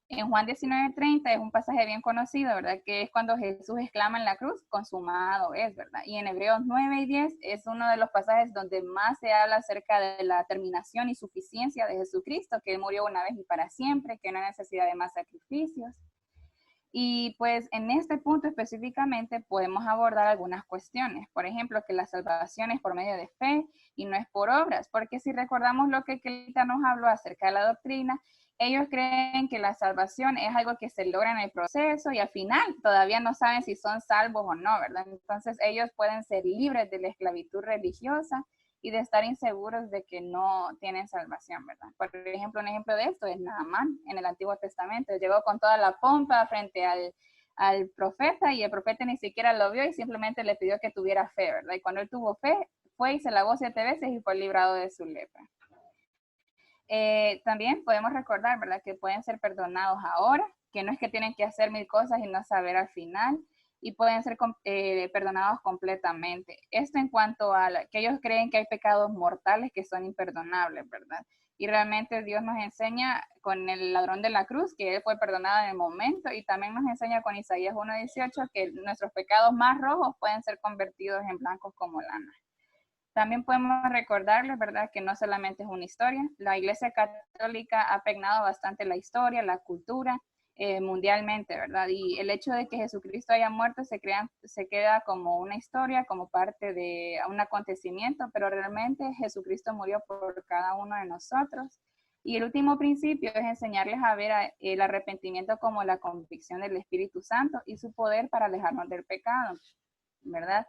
En Juan 19:30 es un pasaje bien conocido, ¿verdad? Que es cuando Jesús exclama en la cruz, consumado es, ¿verdad? Y en Hebreos 9 y 10 es uno de los pasajes donde más se habla acerca de la terminación y suficiencia de Jesucristo, que Él murió una vez y para siempre, que no hay necesidad de más sacrificios. Y pues en este punto específicamente podemos abordar algunas cuestiones. Por ejemplo, que la salvación es por medio de fe y no es por obras, porque si recordamos lo que Kelita nos habló acerca de la doctrina, ellos creen que la salvación es algo que se logra en el proceso y al final todavía no saben si son salvos o no, ¿verdad? Entonces ellos pueden ser libres de la esclavitud religiosa y de estar inseguros de que no tienen salvación, ¿verdad? Por ejemplo, un ejemplo de esto es Naamán en el Antiguo Testamento. Llegó con toda la pompa frente al profeta y el profeta ni siquiera lo vio y simplemente le pidió que tuviera fe, ¿verdad? Y cuando él tuvo fe, fue y se lavó 7 veces y fue librado de su lepra. También podemos recordar, ¿verdad? Que pueden ser perdonados ahora, que no es que tienen que hacer 1000 cosas y no saber al final, y pueden ser perdonados completamente. Esto en cuanto a que ellos creen que hay pecados mortales que son imperdonables, ¿verdad? Y realmente Dios nos enseña con el ladrón de la cruz que él fue perdonado en el momento, y también nos enseña con Isaías 1:18 que nuestros pecados más rojos pueden ser convertidos en blancos como lana. También podemos recordarles, ¿verdad?, que no solamente es una historia. La Iglesia Católica ha pregnado bastante la historia, la cultura, mundialmente, ¿verdad? Y el hecho de que Jesucristo haya muerto se queda como una historia, como parte de un acontecimiento, pero realmente Jesucristo murió por cada uno de nosotros. Y el último principio es enseñarles a ver el arrepentimiento como la convicción del Espíritu Santo y su poder para alejarnos del pecado, ¿verdad?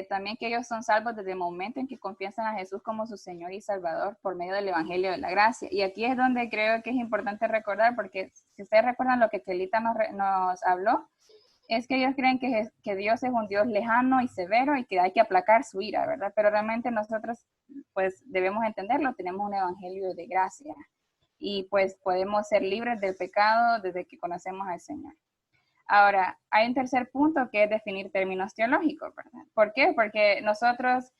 También que ellos son salvos desde el momento en que confiesan a Jesús como su Señor y Salvador por medio del Evangelio de la Gracia. Y aquí es donde creo que es importante recordar, porque si ustedes recuerdan lo que Kelita nos habló, es que ellos creen que Dios es un Dios lejano y severo y que hay que aplacar su ira, ¿verdad? Pero realmente nosotros pues debemos entenderlo, tenemos un Evangelio de gracia y pues podemos ser libres del pecado desde que conocemos al Señor. Ahora, hay un tercer punto que es definir términos teológicos, ¿verdad? ¿Por qué? Porque nosotros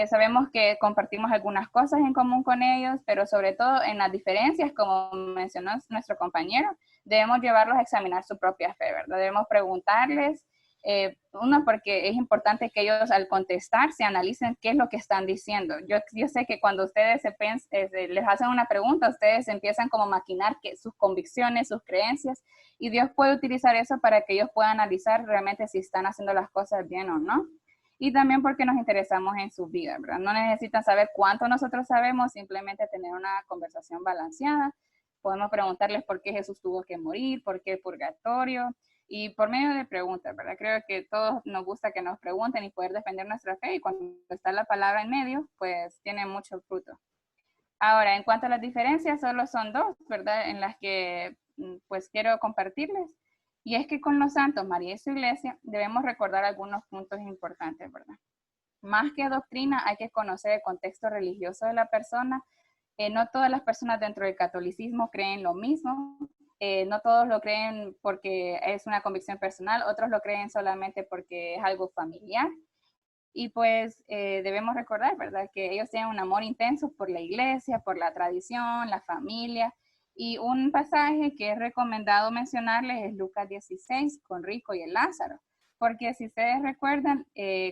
sabemos que compartimos algunas cosas en común con ellos, pero sobre todo en las diferencias, como mencionó nuestro compañero, debemos llevarlos a examinar su propia fe, ¿verdad? Debemos preguntarles, uno, porque es importante que ellos al contestar se analicen qué es lo que están diciendo. Yo sé que cuando ustedes les hacen una pregunta, ustedes empiezan como a maquinar sus convicciones, sus creencias, y Dios puede utilizar eso para que ellos puedan analizar realmente si están haciendo las cosas bien o no. Y también porque nos interesamos en su vida, ¿verdad? No necesitan saber cuánto nosotros sabemos, simplemente tener una conversación balanceada. Podemos preguntarles por qué Jesús tuvo que morir, por qué el purgatorio, y por medio de preguntas, ¿verdad? Creo que todos nos gusta que nos pregunten y poder defender nuestra fe, y cuando está la palabra en medio, pues tiene mucho fruto. Ahora, en cuanto a las diferencias, solo son 2, ¿verdad? En las que pues quiero compartirles. Y es que con los santos, María y su iglesia, debemos recordar algunos puntos importantes, ¿verdad? Más que doctrina, hay que conocer el contexto religioso de la persona. No todas las personas dentro del catolicismo creen lo mismo. No todos lo creen porque es una convicción personal, otros lo creen solamente porque es algo familiar. Y pues debemos recordar, ¿verdad?, que ellos tienen un amor intenso por la iglesia, por la tradición, la familia. Y un pasaje que es recomendado mencionarles es Lucas 16, con Rico y el Lázaro. Porque si ustedes recuerdan,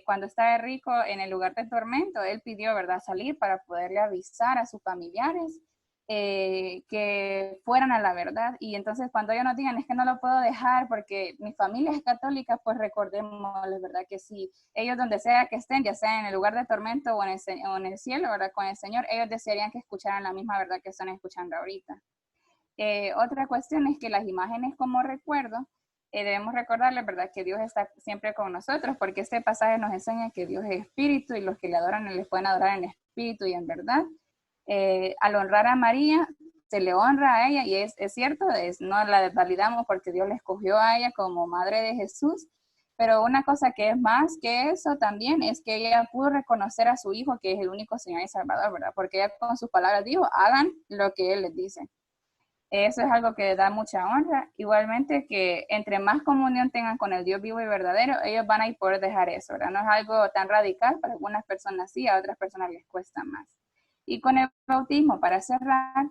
cuando estaba Rico en el lugar de tormento, él pidió, ¿verdad?, salir para poderle avisar a sus familiares que fueran a la verdad. Y entonces cuando ellos nos digan, es que no lo puedo dejar porque mi familia es católica, pues recordémosles, ¿verdad?, que si ellos donde sea que estén, ya sea en el lugar de tormento o en el cielo, ¿verdad?, con el Señor, ellos desearían que escucharan la misma verdad que están escuchando ahorita. Otra cuestión es que las imágenes como recuerdo, debemos recordarle, ¿verdad?, que Dios está siempre con nosotros, porque este pasaje nos enseña que Dios es espíritu y los que le adoran le pueden adorar en espíritu y en verdad. Al honrar a María, se le honra a ella y es cierto, no la validamos porque Dios la escogió a ella como madre de Jesús, pero una cosa que es más que eso también es que ella pudo reconocer a su hijo que es el único Señor y Salvador, ¿verdad? Porque ella con sus palabras dijo, hagan lo que Él les dice. Eso es algo que da mucha honra. Igualmente que entre más comunión tengan con el Dios vivo y verdadero, ellos van a poder dejar eso, ¿verdad? No es algo tan radical, para algunas personas sí, a otras personas les cuesta más. Y con el bautismo, para cerrar,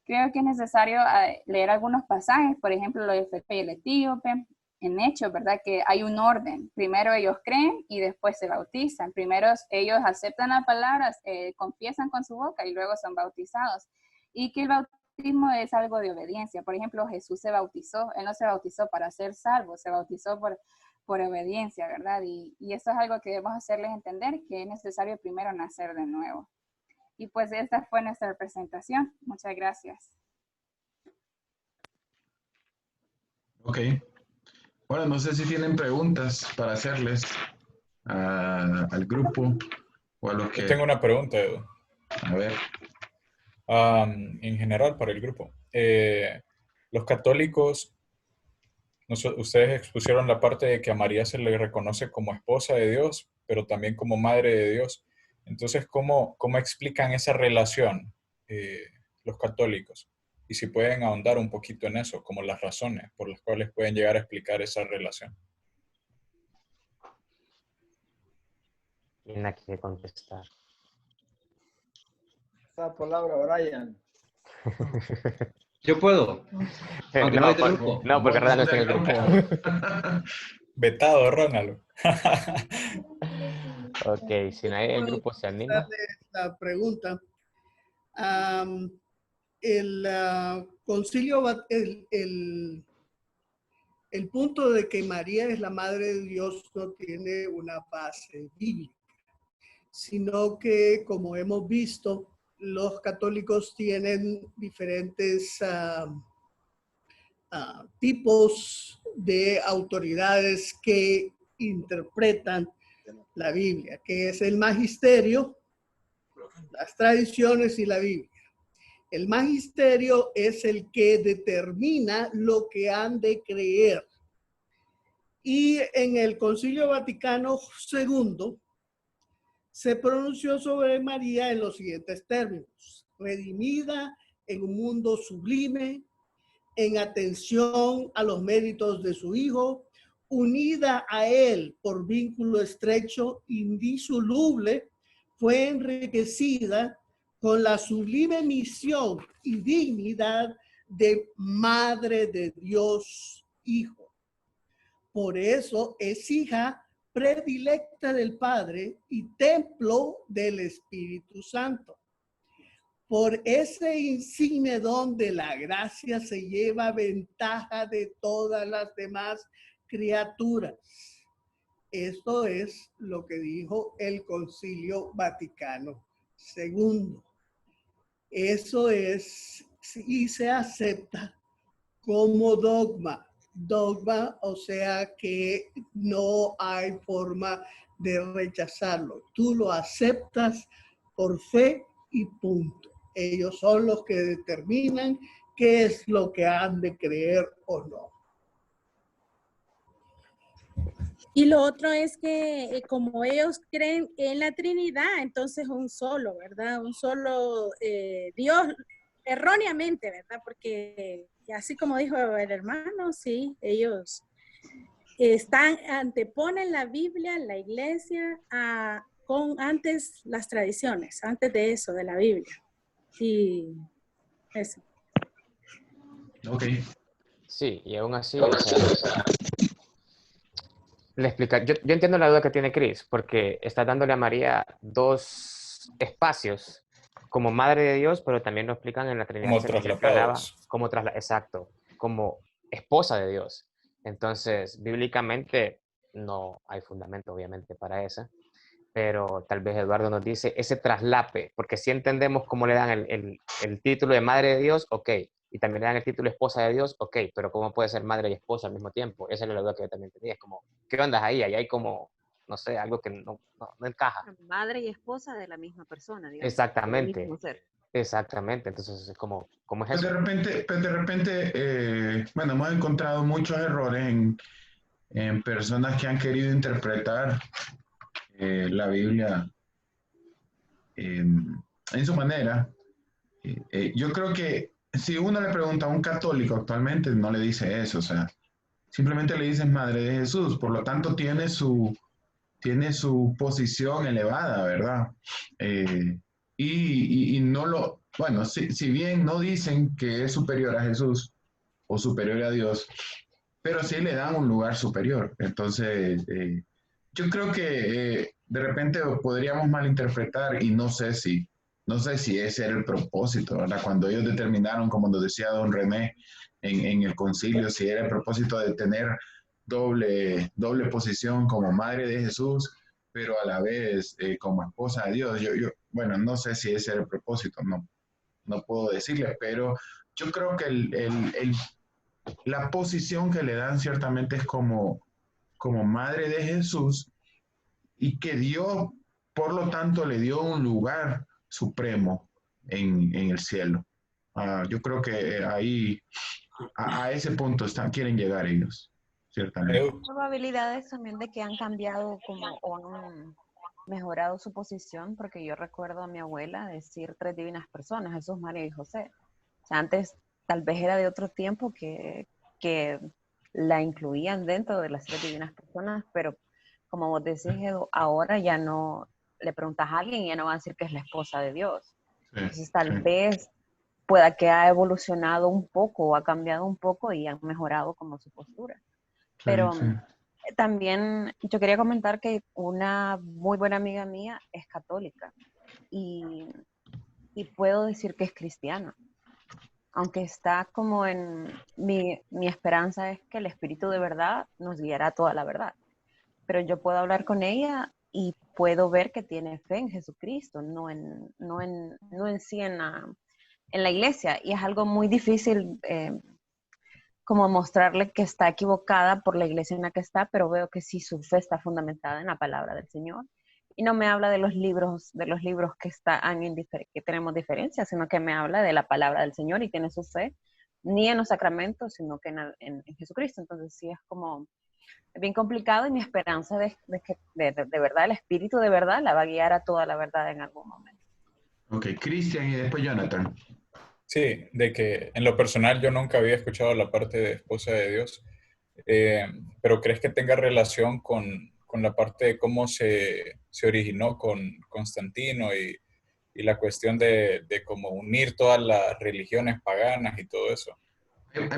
creo que es necesario leer algunos pasajes, por ejemplo, lo de Felipe y el etíope, en Hechos, ¿verdad? Que hay un orden. Primero ellos creen y después se bautizan. Primero ellos aceptan las palabras, confiesan con su boca y luego son bautizados. Y que el bautismo es algo de obediencia. Por ejemplo, Jesús se bautizó. Él no se bautizó para ser salvo, se bautizó por obediencia, ¿verdad? Y eso es algo que debemos hacerles entender, que es necesario primero nacer de nuevo. Y pues esta fue nuestra presentación. Muchas gracias. Ok. Bueno, no sé si tienen preguntas para hacerles al grupo o a los que... Yo tengo una pregunta, Edu. A ver. En general para el grupo. Los católicos, ustedes expusieron la parte de que a María se le reconoce como esposa de Dios, pero también como madre de Dios. Entonces, ¿cómo explican esa relación los católicos? Y si pueden ahondar un poquito en eso, como las razones por las cuales pueden llegar a explicar esa relación. ¿Quién la quiere contestar? Esa palabra, Brian. Yo puedo. Aunque no, no, porque Ronald no está en el grupo. Vetado, Ronald. Ok, si nadie del grupo se anima. La pregunta. El concilio, el punto de que María es la madre de Dios no tiene una base bíblica, sino que, como hemos visto, los católicos tienen diferentes tipos de autoridades que interpretan la Biblia, que es el magisterio, las tradiciones y la Biblia. El magisterio es el que determina lo que han de creer. Y en el Concilio Vaticano II se pronunció sobre María en los siguientes términos: redimida en un mundo sublime, en atención a los méritos de su Hijo, unida a Él por vínculo estrecho, indisoluble, fue enriquecida con la sublime misión y dignidad de Madre de Dios Hijo. Por eso es hija predilecta del Padre y templo del Espíritu Santo. Por ese insigne don de la gracia se lleva ventaja de todas las demás criaturas. Esto es lo que dijo el Concilio Vaticano II. Eso es, y se acepta como dogma. Dogma, o sea que no hay forma de rechazarlo. Tú lo aceptas por fe y punto. Ellos son los que determinan qué es lo que han de creer o no. Y lo otro es que como ellos creen en la Trinidad, entonces un solo, ¿verdad? Un solo Dios, erróneamente, ¿verdad? Porque así como dijo el hermano, sí, ellos anteponen la Biblia, la iglesia, antes las tradiciones, antes de eso, de la Biblia. Y eso. Ok. Sí, y aún así, o sea, le explica, yo entiendo la duda que tiene Chris, porque está dándole a María dos espacios como madre de Dios, pero también lo explican en la Trinidad. Como traslapados. Exacto, como esposa de Dios. Entonces, bíblicamente no hay fundamento, obviamente, para eso, pero tal vez Eduardo nos dice ese traslape, porque si entendemos cómo le dan el título de madre de Dios, ok, y también le dan el título esposa de Dios, ok, pero ¿cómo puede ser madre y esposa al mismo tiempo? Esa es la duda que yo también tenía, es como, ¿qué onda ahí? Ahí hay como, no sé, algo que no encaja. Madre y esposa de la misma persona, digamos. Exactamente, Del mismo ser. exactamente, entonces es como, ¿cómo es Pues eso? de repente, bueno, hemos encontrado muchos errores en personas que han querido interpretar la Biblia en su manera. Yo creo que si uno le pregunta a un católico actualmente, no le dice eso, o sea, simplemente le dices Madre de Jesús, por lo tanto tiene su posición elevada, ¿verdad? Y no lo, bueno, si bien no dicen que es superior a Jesús o superior a Dios, pero sí le dan un lugar superior. Entonces, yo creo que de repente podríamos malinterpretar y no sé si ese era el propósito, ¿verdad? Cuando ellos determinaron, como nos decía don René en el concilio, si era el propósito de tener doble posición como madre de Jesús, pero a la vez como esposa de Dios. Bueno, no sé si ese era el propósito, no puedo decirle, pero yo creo que la posición que le dan ciertamente es como madre de Jesús y que Dios, por lo tanto, le dio un lugar supremo en el cielo. Yo creo que ahí, a ese punto quieren llegar ellos, ciertamente. Hay probabilidades también de que han cambiado como o han mejorado su posición, porque yo recuerdo a mi abuela decir 3 divinas personas, Jesús, María y José. O sea, antes tal vez era de otro tiempo que la incluían dentro de las 3 divinas personas, pero como vos decís, Edu, ahora ya no le preguntas a alguien y ya no va a decir que es la esposa de Dios. Entonces tal vez pueda que ha evolucionado un poco o ha cambiado un poco y han mejorado como su postura. Pero también yo quería comentar que una muy buena amiga mía es católica y puedo decir que es cristiana. Aunque está como en mi esperanza es que el Espíritu de verdad nos guiará a toda la verdad. Pero yo puedo hablar con ella y puedo ver que tiene fe en Jesucristo, no en sí en la iglesia. Y es algo muy difícil como mostrarle que está equivocada por la iglesia en la que está, pero veo que sí su fe está fundamentada en la palabra del Señor. Y no me habla de los libros que tenemos diferencias, sino que me habla de la palabra del Señor y tiene su fe, ni en los sacramentos, sino que en Jesucristo. Entonces sí es como bien complicado y mi esperanza de que de verdad el Espíritu de verdad la va a guiar a toda la verdad en algún momento. Ok, Cristian y después Jonathan. Sí, de que en lo personal yo nunca había escuchado la parte de esposa de Dios, pero ¿crees que tenga relación con la parte de cómo se originó con Constantino y la cuestión de cómo unir todas las religiones paganas y todo eso?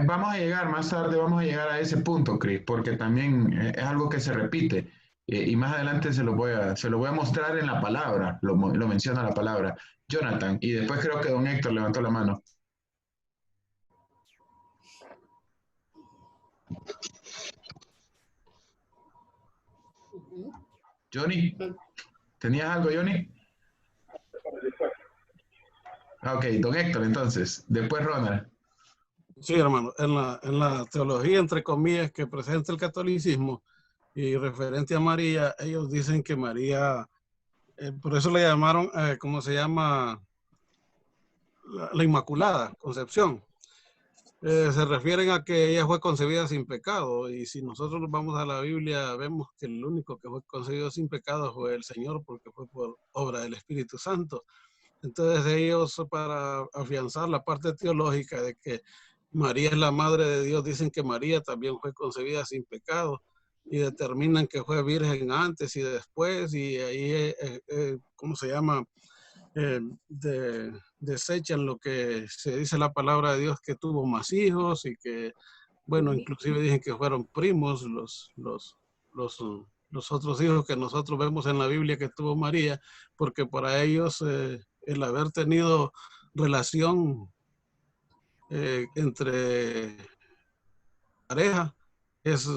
Vamos a llegar más tarde, vamos a llegar a ese punto, Chris, porque también es algo que se repite y más adelante se lo voy a mostrar en la palabra, lo menciona la palabra. Jonathan, y después creo que don Héctor levantó la mano. Johnny, ¿tenías algo, Johnny? Ok, don Héctor, entonces, después Ronald. Sí, hermano, en la teología, entre comillas, que presenta el catolicismo y referente a María, ellos dicen que María, por eso le llamaron, ¿cómo se llama? La Inmaculada Concepción. Se refieren a que ella fue concebida sin pecado, y si nosotros vamos a la Biblia, vemos que el único que fue concebido sin pecado fue el Señor, porque fue por obra del Espíritu Santo. Entonces ellos, para afianzar la parte teológica de que María es la madre de Dios, dicen que María también fue concebida sin pecado y determinan que fue virgen antes y después, y ahí, ¿cómo se llama? Desechan lo que se dice la palabra de Dios, que tuvo más hijos y que, bueno, inclusive dicen que fueron primos los otros hijos que nosotros vemos en la Biblia que tuvo María, porque para ellos el haber tenido relación entre pareja es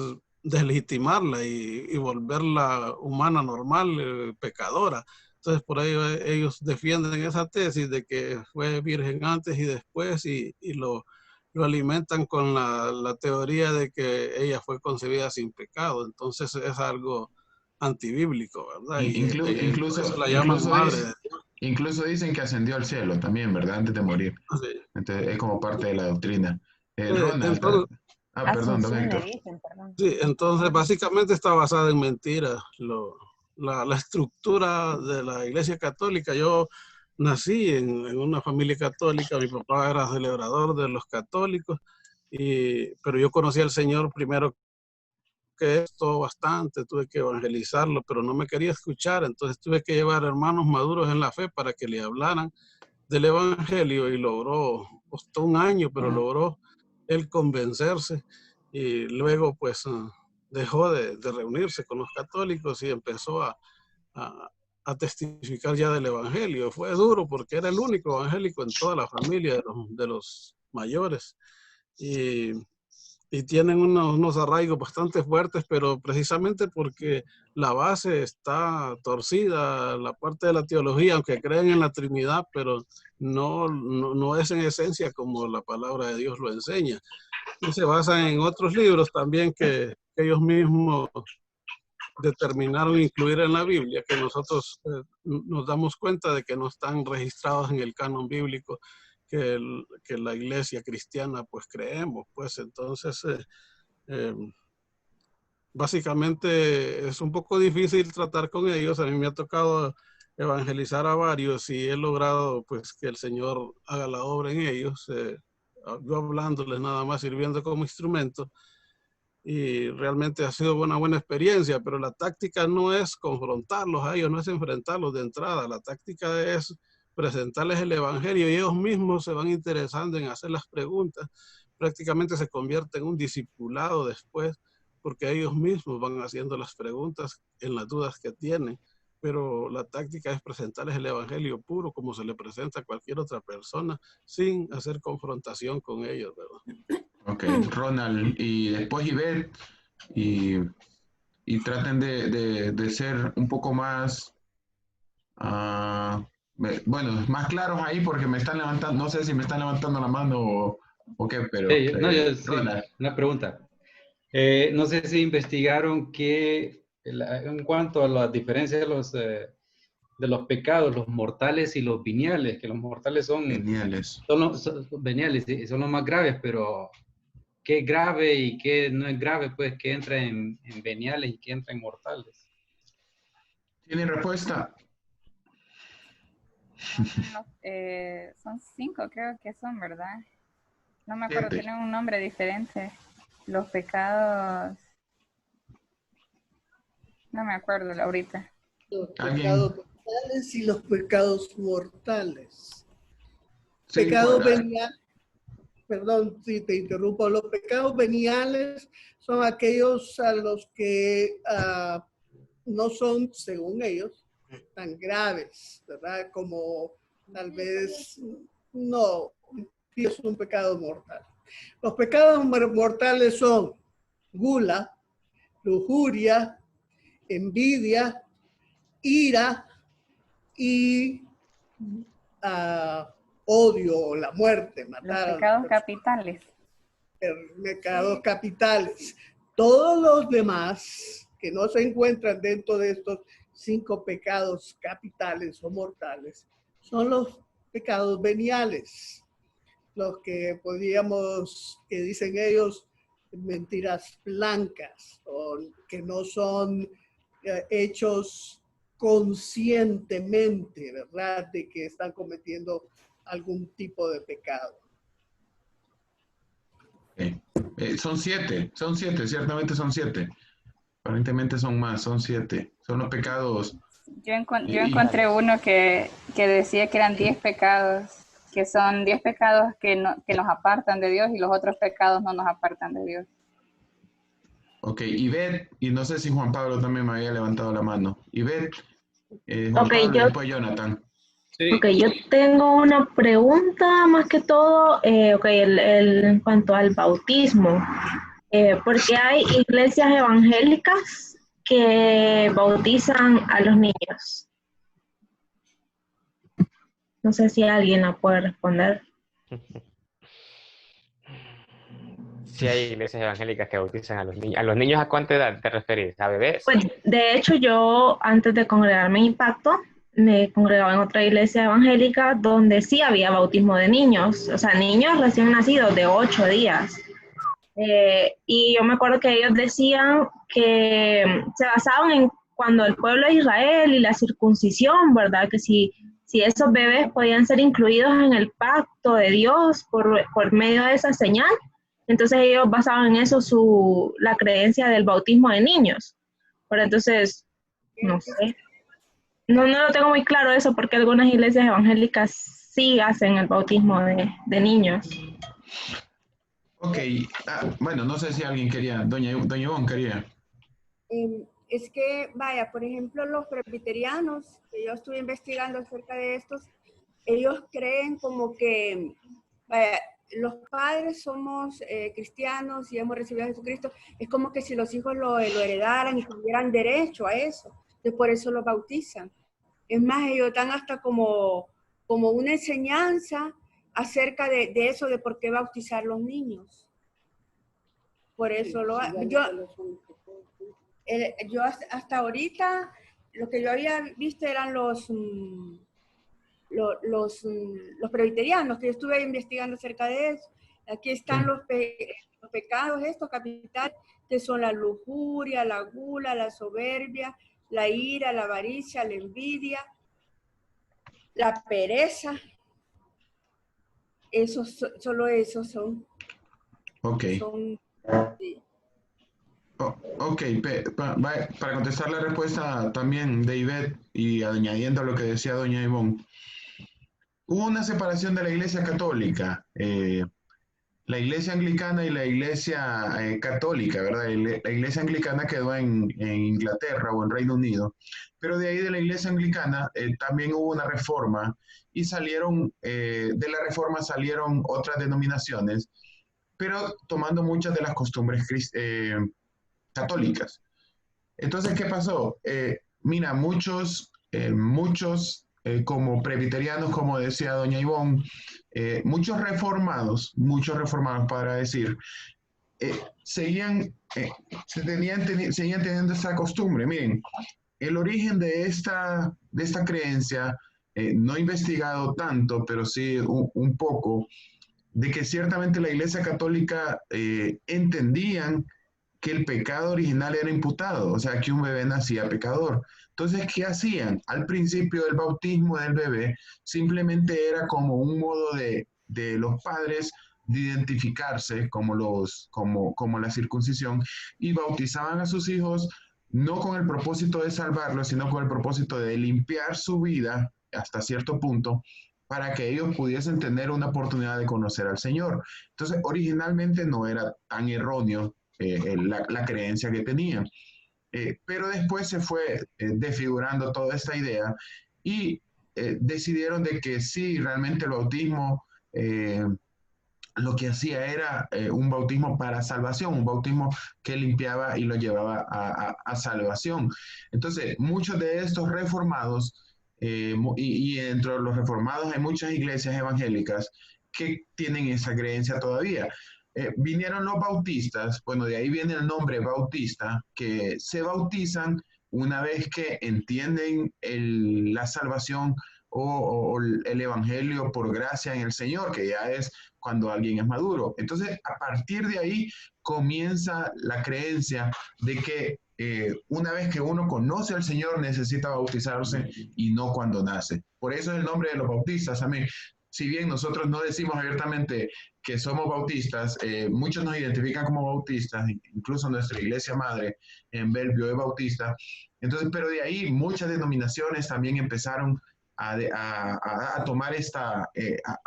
deslegitimarla y volverla humana normal, pecadora. Entonces por ahí ellos defienden esa tesis de que fue virgen antes y después y lo lo alimentan con la teoría de que ella fue concebida sin pecado. Entonces es algo antibíblico, ¿verdad? Incluso, la llaman madre. Incluso dicen que ascendió al cielo también, ¿verdad? Antes de morir. Sí. Entonces, es como parte de la doctrina. Ronald. Perdón, don Héctor. Sí, entonces básicamente está basada en mentiras. La estructura de la Iglesia Católica. Yo nací en una familia católica, mi papá era celebrador de los católicos, pero yo conocí al Señor primero que esto bastante, tuve que evangelizarlo, pero no me quería escuchar, entonces tuve que llevar hermanos maduros en la fe para que le hablaran del Evangelio y costó un año, pero logró él convencerse y luego pues dejó de reunirse con los católicos y empezó a testificar ya del Evangelio. Fue duro porque era el único evangélico en toda la familia de los mayores y tienen unos arraigos bastante fuertes, pero precisamente porque la base está torcida, la parte de la teología, aunque creen en la Trinidad, pero no es en esencia como la palabra de Dios lo enseña. Y se basan en otros libros también que ellos mismos determinaron incluir en la Biblia, que nosotros nos damos cuenta de que no están registrados en el canon bíblico que la iglesia cristiana pues creemos. Pues entonces básicamente es un poco difícil tratar con ellos. A mí me ha tocado evangelizar a varios y he logrado pues que el Señor haga la obra en ellos, yo hablándoles nada más, sirviendo como instrumento. Y realmente ha sido una buena experiencia, pero la táctica no es confrontarlos a ellos, no es enfrentarlos de entrada. La táctica es presentarles el Evangelio y ellos mismos se van interesando en hacer las preguntas. Prácticamente se convierte en un discipulado después, porque ellos mismos van haciendo las preguntas en las dudas que tienen. Pero la táctica es presentarles el Evangelio puro, como se le presenta a cualquier otra persona, sin hacer confrontación con ellos, ¿verdad? Ok, Ronald, y después Ivette, y traten de ser un poco más, bueno, más claros ahí porque me están levantando, no sé si me están levantando la mano o qué, pero sí, Ronald. una pregunta. No sé si investigaron que en cuanto a las diferencias de los pecados, los mortales y los veniales, que los mortales son veniales, veniales, son los más graves, pero qué es grave y qué no es grave, pues que entra en veniales y qué entra en mortales. ¿Tienen respuesta? Son 5, creo que son, ¿verdad? No me acuerdo, 7. tienen un nombre diferente. Los pecados... No me acuerdo ahorita. Los pecados veniales y los pecados mortales. Sí, Pecados veniales, perdón si te interrumpo, los pecados veniales son aquellos a los que no son, según ellos, tan graves, ¿verdad? Como tal vez no, es un pecado mortal. Los pecados mortales son gula, lujuria, envidia, ira y odio, la muerte, matar. Los pecados capitales. Pecados capitales. Todos los demás que no se encuentran dentro de estos 5 pecados capitales o mortales son los pecados veniales. Los que podríamos, que dicen ellos, mentiras blancas, o que no son hechos conscientemente, ¿verdad? De que están cometiendo algún tipo de pecado. Son 7, ciertamente son 7. Aparentemente son más, son 7. Son los pecados. Yo encontré uno que decía que eran 10 pecados, que son 10 pecados que nos apartan de Dios y los otros pecados no nos apartan de Dios. Ok, Ivette, y no sé si Juan Pablo también me había levantado la mano. Ivette, Juan Okay, Pablo y después Jonathan. Sí. Ok, yo tengo una pregunta más que todo, en cuanto al bautismo. Porque hay iglesias evangélicas que bautizan a los niños. No sé si alguien la puede responder. sí hay iglesias evangélicas que bautizan a los niños. ¿A los niños a cuánta edad te referís? ¿A bebés? Pues de hecho yo antes de congregarme en Impacto, me congregaba en otra iglesia evangélica donde sí había bautismo de niños, o sea, niños recién nacidos de 8 días. Y yo me acuerdo que ellos decían que se basaban en cuando el pueblo de Israel y la circuncisión, ¿verdad? Que si esos bebés podían ser incluidos en el pacto de Dios por medio de esa señal, entonces ellos basaban en eso la creencia del bautismo de niños. Pero entonces, no sé. No lo tengo muy claro eso porque algunas iglesias evangélicas sí hacen el bautismo de niños. Ok, bueno, no sé si alguien quería, doña Ivonne quería. Es que, vaya, por ejemplo, los presbiterianos, que yo estuve investigando acerca de estos, ellos creen como que, vaya, los padres somos cristianos y hemos recibido a Jesucristo, es como que si los hijos lo heredaran y tuvieran derecho a eso, entonces por eso los bautizan. Es más, ellos dan hasta como una enseñanza acerca de eso, de por qué bautizar los niños. Por eso yo hasta ahorita, lo que yo había visto eran los presbiterianos, que yo estuve investigando acerca de eso. Aquí están los pecados estos capitales, que son la lujuria, la gula, la soberbia, la ira, la avaricia, la envidia, la pereza. Solo esos son. Ok. Sí. Ok, para contestar la respuesta también de Ivette y añadiendo a lo que decía doña Ivonne, hubo una separación de la Iglesia Católica, la Iglesia Anglicana y la Iglesia Católica, ¿verdad? La Iglesia Anglicana quedó en Inglaterra o en Reino Unido, pero de ahí de la Iglesia Anglicana también hubo una reforma y de la reforma salieron otras denominaciones, pero tomando muchas de las costumbres católicas. Entonces, ¿qué pasó? Mira, muchos como presbiterianos, como decía doña Ivonne, muchos reformados para decir, seguían teniendo esta costumbre. Miren, el origen de esta creencia, no he investigado tanto, pero sí un poco, de que ciertamente la Iglesia Católica entendían que el pecado original era imputado, o sea, que un bebé nacía pecador. Entonces, ¿qué hacían? Al principio del bautismo del bebé, simplemente era como un modo de los padres de identificarse como la circuncisión, y bautizaban a sus hijos no con el propósito de salvarlos, sino con el propósito de limpiar su vida hasta cierto punto, para que ellos pudiesen tener una oportunidad de conocer al Señor. Entonces, originalmente no era tan erróneo la creencia que tenían. Pero después se fue desfigurando toda esta idea y decidieron de que sí, realmente el bautismo lo que hacía era un bautismo para salvación, un bautismo que limpiaba y lo llevaba a salvación. Entonces, muchos de estos reformados, y dentro de los reformados hay muchas iglesias evangélicas que tienen esa creencia todavía. Vinieron los bautistas, bueno, de ahí viene el nombre bautista, que se bautizan una vez que entienden la salvación o el evangelio por gracia en el Señor, que ya es cuando alguien es maduro. Entonces, a partir de ahí comienza la creencia de que una vez que uno conoce al Señor necesita bautizarse y no cuando nace. Por eso es el nombre de los bautistas. Amén. Si bien nosotros no decimos abiertamente que somos bautistas, muchos nos identifican como bautistas, incluso nuestra iglesia madre en Bellevue es bautista. Entonces, pero de ahí muchas denominaciones también empezaron a tomar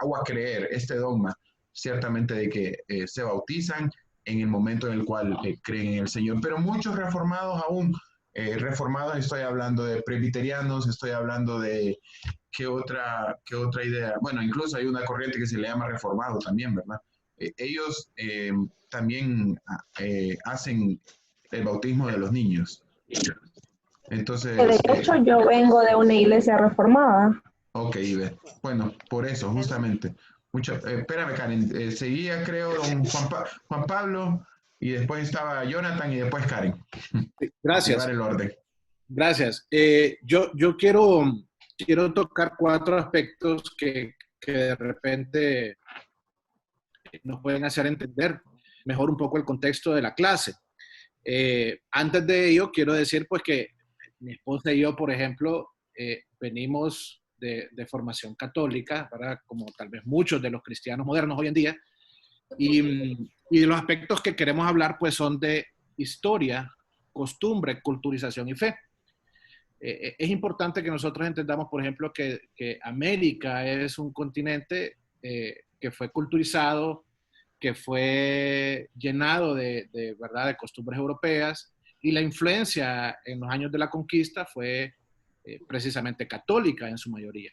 o a creer este dogma, ciertamente de que se bautizan en el momento en el cual creen en el Señor. Pero muchos reformados aún, reformados, estoy hablando de presbiterianos, estoy hablando de ¿qué otra idea? Bueno, incluso hay una corriente que se le llama reformado también, ¿verdad? Ellos también hacen el bautismo de los niños. Entonces, De hecho, yo vengo de una iglesia reformada. Ok, Ibe. Bueno, por eso, justamente. Espérame, Karen. Seguía, creo, don Juan Pablo, y después estaba Jonathan y después Karen. Gracias. Llevar el orden. Gracias. Yo quiero tocar 4 aspectos que de repente nos pueden hacer entender mejor un poco el contexto de la clase. Antes de ello, quiero decir pues que mi esposa y yo, por ejemplo, venimos de formación católica, ¿verdad? Como tal vez muchos de los cristianos modernos hoy en día, y los aspectos que queremos hablar pues son de historia, costumbre, culturización y fe. Es importante que nosotros entendamos, por ejemplo, que América es un continente que fue culturizado, que fue llenado ¿verdad? De costumbres europeas, y la influencia en los años de la conquista fue precisamente católica en su mayoría.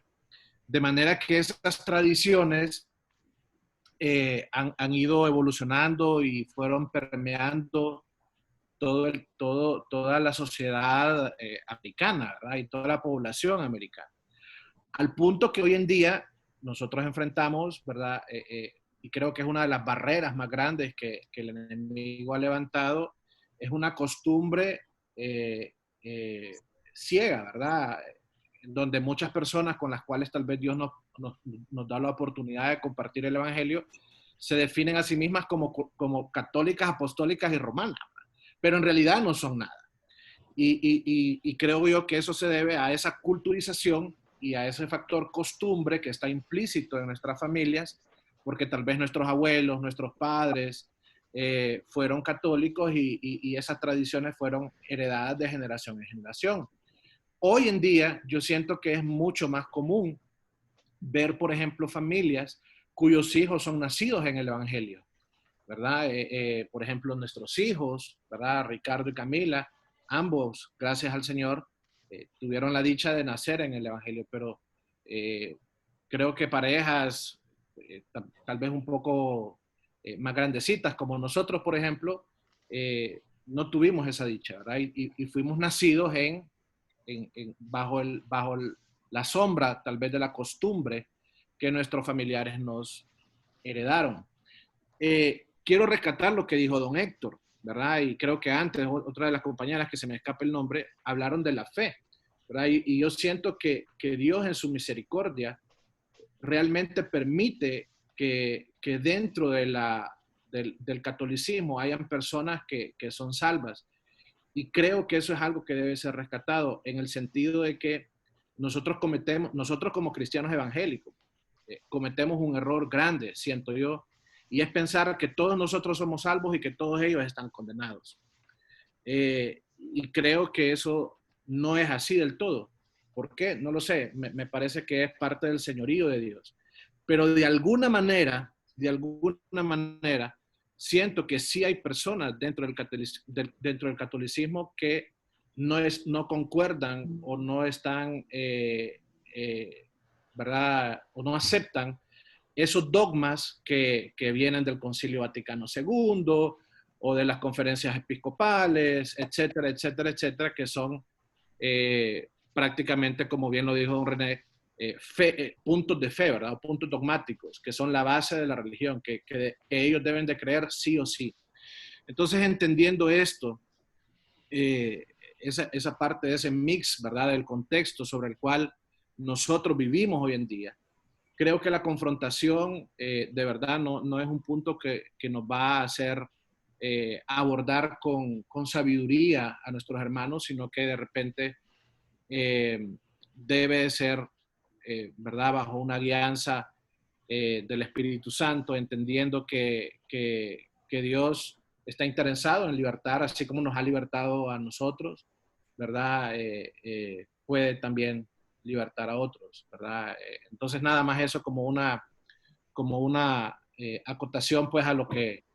De manera que esas tradiciones han ido evolucionando y fueron permeando toda la sociedad americana, ¿verdad? Y toda la población americana. Al punto que hoy en día nosotros enfrentamos, ¿verdad? Y creo que es una de las barreras más grandes que el enemigo ha levantado, es una costumbre ciega, ¿verdad? Donde muchas personas con las cuales tal vez Dios nos da la oportunidad de compartir el Evangelio, se definen a sí mismas como católicas, apostólicas y romanas, pero en realidad no son nada. Y creo yo que eso se debe a esa culturización y a ese factor costumbre que está implícito en nuestras familias, porque tal vez nuestros abuelos, nuestros padres fueron católicos y esas tradiciones fueron heredadas de generación en generación. Hoy en día yo siento que es mucho más común ver, por ejemplo, familias cuyos hijos son nacidos en el Evangelio, ¿verdad? Por ejemplo, nuestros hijos, ¿verdad? Ricardo y Camila, ambos, gracias al Señor, tuvieron la dicha de nacer en el Evangelio, pero creo que parejas tal vez un poco más grandecitas, como nosotros, por ejemplo, no tuvimos esa dicha, ¿verdad? Y fuimos nacidos bajo la sombra, tal vez, de la costumbre que nuestros familiares nos heredaron. Quiero rescatar lo que dijo don Héctor, ¿verdad? Y creo que antes, otra de las compañeras, que se me escapa el nombre, hablaron de la fe, ¿verdad? Y yo siento que Dios en su misericordia realmente permite que dentro del catolicismo hayan personas que son salvas. Y creo que eso es algo que debe ser rescatado en el sentido de que nosotros como cristianos evangélicos, cometemos un error grande, siento yo, y es pensar que todos nosotros somos salvos y que todos ellos están condenados. Y creo que eso no es así del todo. ¿Por qué? No lo sé. Me parece que es parte del señorío de Dios. Pero de alguna manera, siento que sí hay personas dentro del catolicismo que no concuerdan o no están, ¿verdad? O no aceptan esos dogmas que vienen del Concilio Vaticano II o de las conferencias episcopales, etcétera, etcétera, etcétera, que son prácticamente, como bien lo dijo don René, puntos de fe, ¿verdad? Puntos dogmáticos, que son la base de la religión, que ellos deben de creer sí o sí. Entonces, entendiendo esto, esa parte de ese mix, ¿verdad? Del contexto sobre el cual nosotros vivimos hoy en día, creo que la confrontación de verdad no es un punto que nos va a hacer abordar con sabiduría a nuestros hermanos, sino que de repente debe ser, ¿verdad? Bajo una guianza del Espíritu Santo, entendiendo que Dios está interesado en libertar, así como nos ha libertado a nosotros, ¿verdad? Puede también libertar a otros, ¿verdad? Entonces, nada más eso como una acotación, pues, a lo que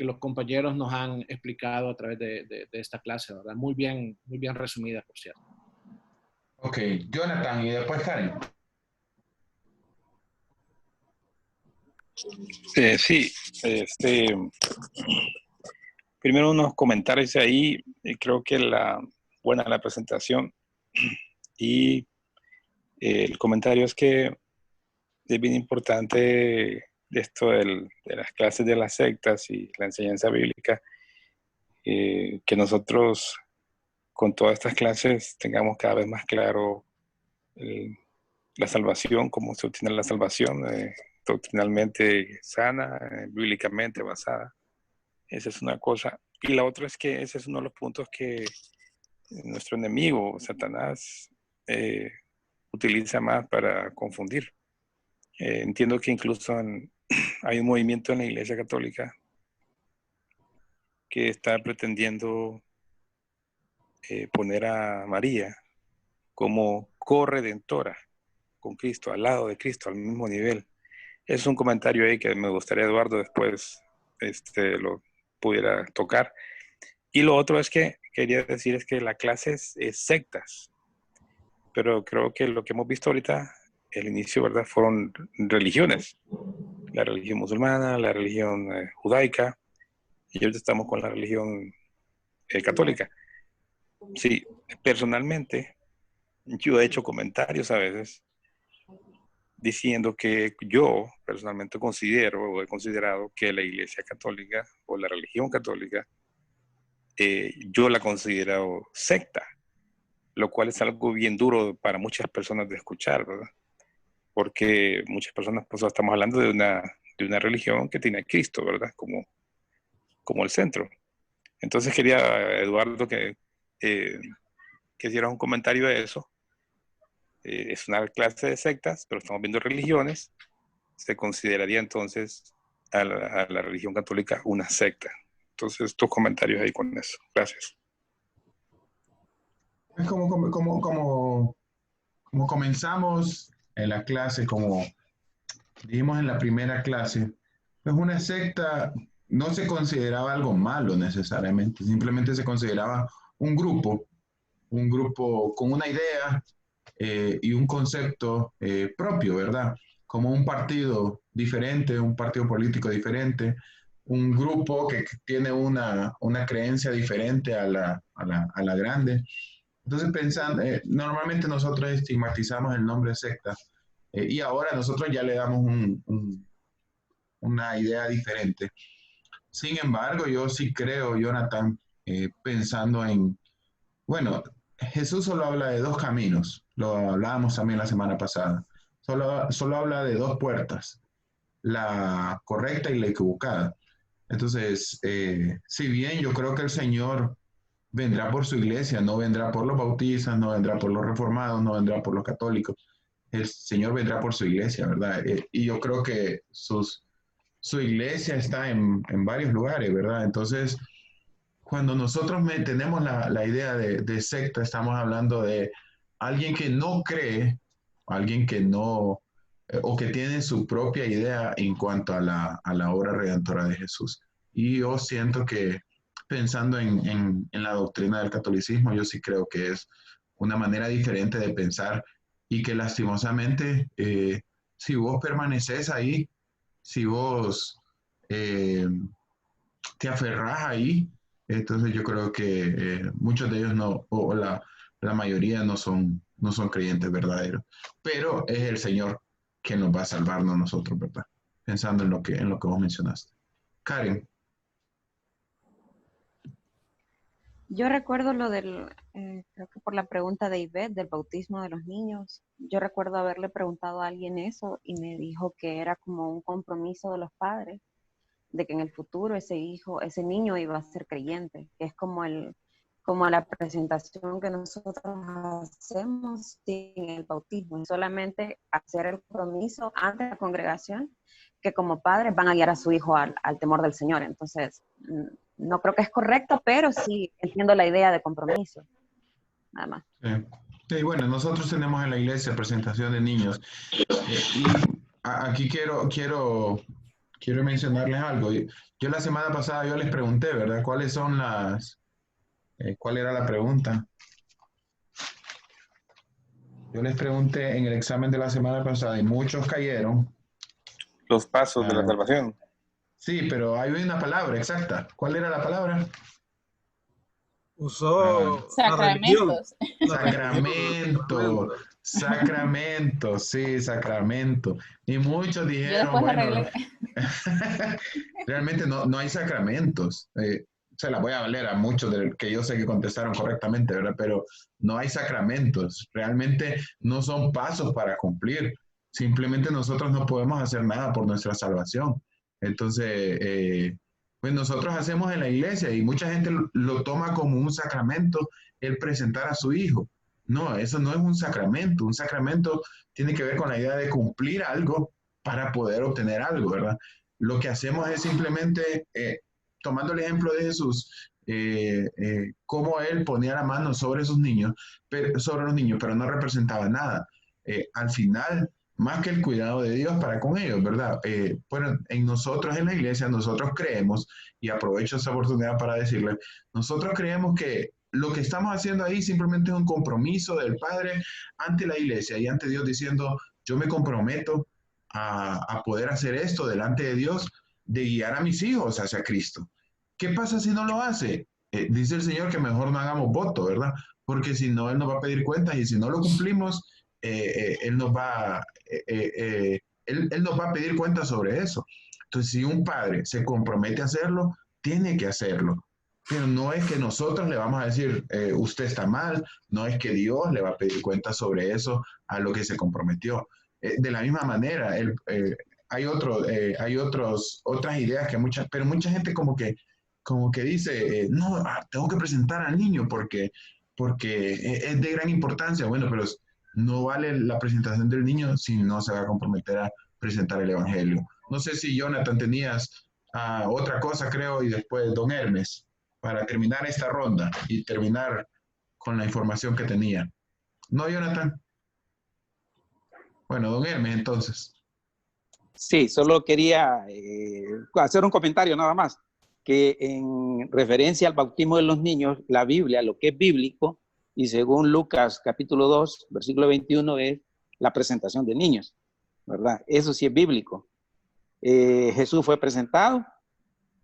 los compañeros nos han explicado a través de esta clase, ¿verdad? Muy bien resumida, por cierto. Ok, Jonathan y después Karen. Sí, primero unos comentarios ahí. Creo que buena la presentación. Y el comentario es que es bien importante esto de las clases de las sectas y la enseñanza bíblica, que nosotros con todas estas clases tengamos cada vez más claro la salvación, cómo se obtiene la salvación, doctrinalmente sana, bíblicamente basada. Esa es una cosa. Y la otra es que ese es uno de los puntos que nuestro enemigo, Satanás, utiliza más para confundir. Entiendo que incluso hay un movimiento en la Iglesia Católica que está pretendiendo poner a María como corredentora con Cristo, al lado de Cristo, al mismo nivel. Es un comentario ahí que me gustaría, Eduardo, después lo pudiera tocar. Y lo otro es que quería decir es que la clase es sectas, pero creo que lo que hemos visto ahorita, el inicio, ¿verdad?, fueron religiones. La religión musulmana, la religión judaica, y ahorita estamos con la religión católica. Sí, personalmente, yo he hecho comentarios a veces diciendo que yo personalmente considero o he considerado que la Iglesia Católica o la religión católica, yo la considero secta, lo cual es algo bien duro para muchas personas de escuchar, ¿verdad? Porque muchas personas, pues estamos hablando de una religión que tiene a Cristo, ¿verdad? Como el centro. Entonces quería, Eduardo, que hicieras un comentario de eso. Es una clase de sectas, pero estamos viendo religiones. Se consideraría entonces a la religión católica una secta. Entonces, tus comentarios ahí con eso. Gracias. Es como comenzamos en la clase, como dijimos en la primera clase, pues una secta no se consideraba algo malo necesariamente, simplemente se consideraba un grupo con una idea y un concepto propio, ¿verdad? Como un partido diferente, un partido político diferente, un grupo que tiene una creencia diferente a la grande. Entonces, pensando, normalmente nosotros estigmatizamos el nombre secta y ahora nosotros ya le damos una idea diferente. Sin embargo, yo sí creo, Jonathan, pensando bueno, Jesús solo habla de dos caminos, lo hablábamos también la semana pasada, solo habla de dos puertas, la correcta y la equivocada. Entonces, si bien yo creo que el Señor vendrá por su iglesia, no vendrá por los bautistas, no vendrá por los reformados, no vendrá por los católicos, el Señor vendrá por su iglesia, ¿verdad? Y yo creo que su iglesia está en varios lugares, ¿verdad? Entonces, cuando nosotros tenemos la idea de secta, estamos hablando de alguien que no cree, alguien que no, o que tiene su propia idea en cuanto a la obra redentora de Jesús. Y yo siento que pensando en la doctrina del catolicismo, yo sí creo que es una manera diferente de pensar y que lastimosamente, si vos permaneces ahí, si vos te aferrás ahí, entonces yo creo que muchos de ellos no, o la mayoría no son creyentes verdaderos. Pero es el Señor que nos va a salvarnos nosotros, ¿verdad? Pensando en lo que vos mencionaste. Karen. Yo recuerdo lo creo que por la pregunta de Ivette, del bautismo de los niños. Yo recuerdo haberle preguntado a alguien eso y me dijo que era como un compromiso de los padres, de que en el futuro ese niño iba a ser creyente, que es como la presentación que nosotros hacemos sin el bautismo, y solamente hacer el compromiso ante la congregación, que como padres van a guiar a su hijo al temor del Señor. Entonces, no creo que es correcto, pero sí entiendo la idea de compromiso. Nada más. Sí, bueno, nosotros tenemos en la iglesia presentación de niños. Y aquí quiero mencionarles algo. Yo la semana pasada yo les pregunté, ¿verdad? ¿Cuál era la pregunta? Yo les pregunté en el examen de la semana pasada y muchos cayeron. Los pasos de la salvación. Sí, pero hay una palabra exacta. ¿Cuál era la palabra? usó Sacramentos. Sacramento, sí, sacramento. Y muchos Yo dijeron, después bueno, arreglé. realmente no hay sacramentos. Se la voy a valer a muchos que yo sé que contestaron correctamente, ¿verdad? Pero no hay sacramentos. Realmente no son pasos para cumplir. Simplemente nosotros no podemos hacer nada por nuestra salvación. Entonces, pues nosotros hacemos en la iglesia y mucha gente lo toma como un sacramento el presentar a su hijo. No, eso no es un sacramento. Un sacramento tiene que ver con la idea de cumplir algo para poder obtener algo, ¿verdad? Lo que hacemos es simplemente, tomando el ejemplo de Jesús, cómo él ponía la mano sobre sus niños, sobre los niños, pero no representaba nada. Al final, más que el cuidado de Dios para con ellos, ¿verdad? Bueno, en nosotros en la iglesia, nosotros creemos, y aprovecho esta oportunidad para decirles, nosotros creemos que lo que estamos haciendo ahí simplemente es un compromiso del Padre ante la iglesia y ante Dios diciendo, yo me comprometo a poder hacer esto delante de Dios, de guiar a mis hijos hacia Cristo. ¿Qué pasa si no lo hace? Dice el Señor que mejor no hagamos voto, ¿verdad? Porque si no, Él nos va a pedir cuentas y si no lo cumplimos, Él nos va a pedir cuentas sobre eso. Entonces, si un padre se compromete a hacerlo, tiene que hacerlo. Pero no es que nosotros le vamos a decir, usted está mal, no es que Dios le va a pedir cuentas sobre eso a lo que se comprometió. De la misma manera, hay otras ideas que pero mucha gente como que dice, no, tengo que presentar al niño porque es de gran importancia. Bueno, pero no vale la presentación del niño si no se va a comprometer a presentar el evangelio. No sé si Jonathan tenías otra cosa, creo, y después don Hermes, para terminar esta ronda y terminar con la información que tenía. ¿No, Jonathan? Bueno, don Hermes, entonces. Sí, solo quería hacer un comentario nada más, que en referencia al bautismo de los niños, la Biblia, lo que es bíblico, y según Lucas capítulo 2, versículo 21, es la presentación de niños, ¿verdad? Eso sí es bíblico. Jesús fue presentado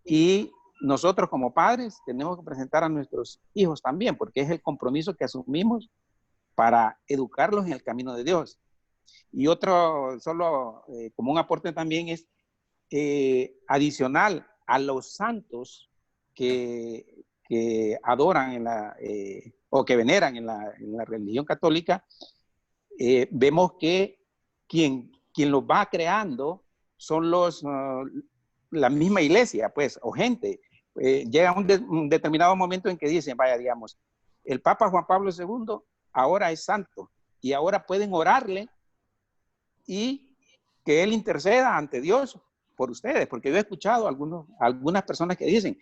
y nosotros como padres tenemos que presentar a nuestros hijos también, porque es el compromiso que asumimos para educarlos en el camino de Dios. Y otro, solo como un aporte también es adicional a los santos que adoran o que veneran en la religión católica, vemos que quien los va creando son la misma iglesia, pues, o gente. Llega un determinado momento en que dicen, vaya, digamos, el Papa Juan Pablo II ahora es santo y ahora pueden orarle y que él interceda ante Dios por ustedes, porque yo he escuchado algunas personas que dicen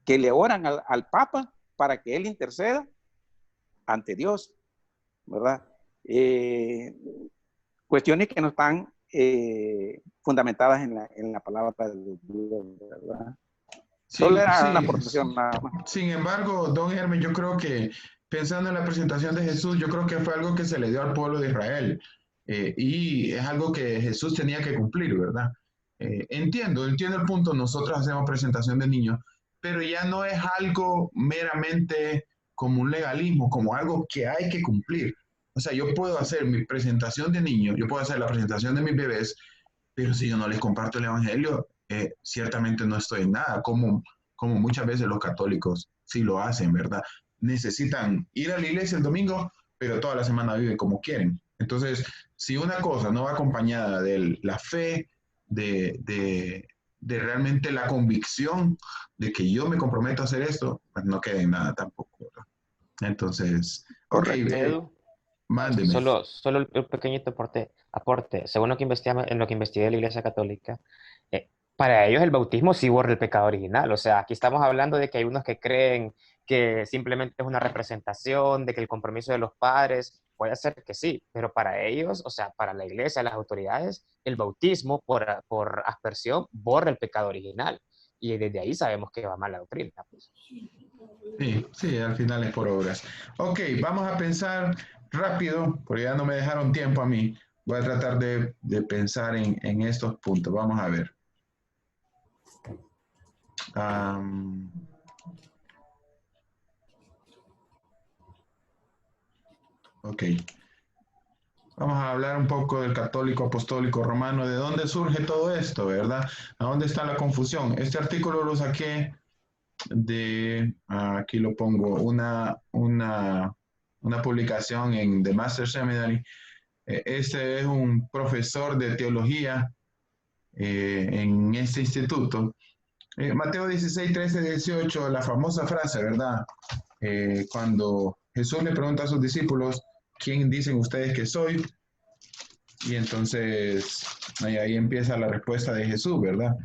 que le oran al Papa para que él interceda ante Dios, ¿verdad? Cuestiones que no están fundamentadas en la palabra de Dios, ¿verdad? Solo era una aportación nada más. Sin embargo, don Hermes, yo creo que pensando en la presentación de Jesús, yo creo que fue algo que se le dio al pueblo de Israel y es algo que Jesús tenía que cumplir, ¿verdad? Entiendo el punto, nosotros hacemos presentación de niños, pero ya no es algo meramente como un legalismo, como algo que hay que cumplir. O sea, yo puedo hacer mi presentación de niños, yo puedo hacer la presentación de mis bebés, pero si yo no les comparto el evangelio, ciertamente no estoy en nada, como muchas veces los católicos sí lo hacen, ¿verdad? Necesitan ir a la iglesia el domingo, pero toda la semana viven como quieren. Entonces, si una cosa no va acompañada de la fe, de realmente la convicción de que yo me comprometo a hacer esto, pues no queda en nada tampoco, ¿verdad? Entonces, mándeme. Solo un pequeñito aporte. Según lo que investigué de la Iglesia Católica, para ellos el bautismo sí borra el pecado original. O sea, aquí estamos hablando de que hay unos que creen que simplemente es una representación, de que el compromiso de los padres, puede ser que sí, pero para ellos, o sea, para la Iglesia, las autoridades, el bautismo por aspersión borra el pecado original. Y desde ahí sabemos que va mal la doctrina, pues. Sí, al final es por obras. Ok, vamos a pensar rápido, porque ya no me dejaron tiempo a mí. Voy a tratar de pensar en estos puntos. Vamos a ver. Ok. Vamos a hablar un poco del católico apostólico romano. ¿De dónde surge todo esto, verdad? ¿A dónde está la confusión? Este artículo lo saqué de, aquí lo pongo, una publicación en The Master Seminary. Este es un profesor de teología en este instituto. Mateo 16, 13, 18, la famosa frase, ¿verdad? Cuando Jesús le pregunta a sus discípulos, ¿quién dicen ustedes que soy? Y entonces ahí empieza la respuesta de Jesús, ¿verdad?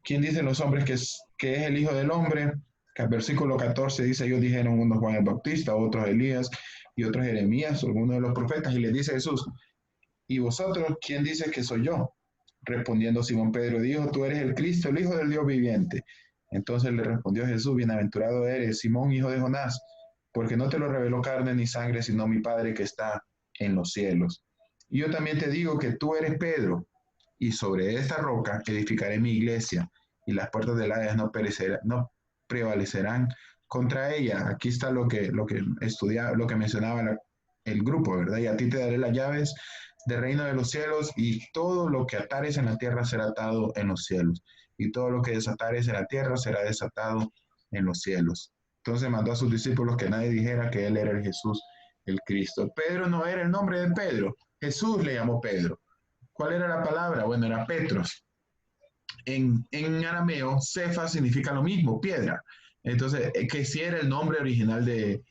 ¿Quién dicen los hombres que es el Hijo del Hombre? Que el versículo 14 dice, ellos dijeron unos Juan el Bautista, otros Elías y otros Jeremías, algunos de los profetas, y les dice Jesús, ¿y vosotros quién dice que soy yo? Respondiendo Simón Pedro dijo, tú eres el Cristo, el Hijo del Dios viviente. Entonces le respondió Jesús, bienaventurado eres, Simón, hijo de Jonás, porque no te lo reveló carne ni sangre, sino mi Padre que está en los cielos. Y yo también te digo que tú eres Pedro, y sobre esta roca edificaré mi iglesia, y las puertas del Hades no prevalecerán contra ella. Aquí está lo que mencionaba el grupo, ¿verdad? Y a ti te daré las llaves del reino de los cielos, y todo lo que atares en la tierra será atado en los cielos, y todo lo que desatares en la tierra será desatado en los cielos. Entonces mandó a sus discípulos que nadie dijera que él era el Jesús, el Cristo. Pedro no era el nombre de Pedro, Jesús le llamó Pedro. ¿Cuál era la palabra? Bueno, era Petros. En arameo, Cefas significa lo mismo, piedra. Entonces, que sí era el nombre original de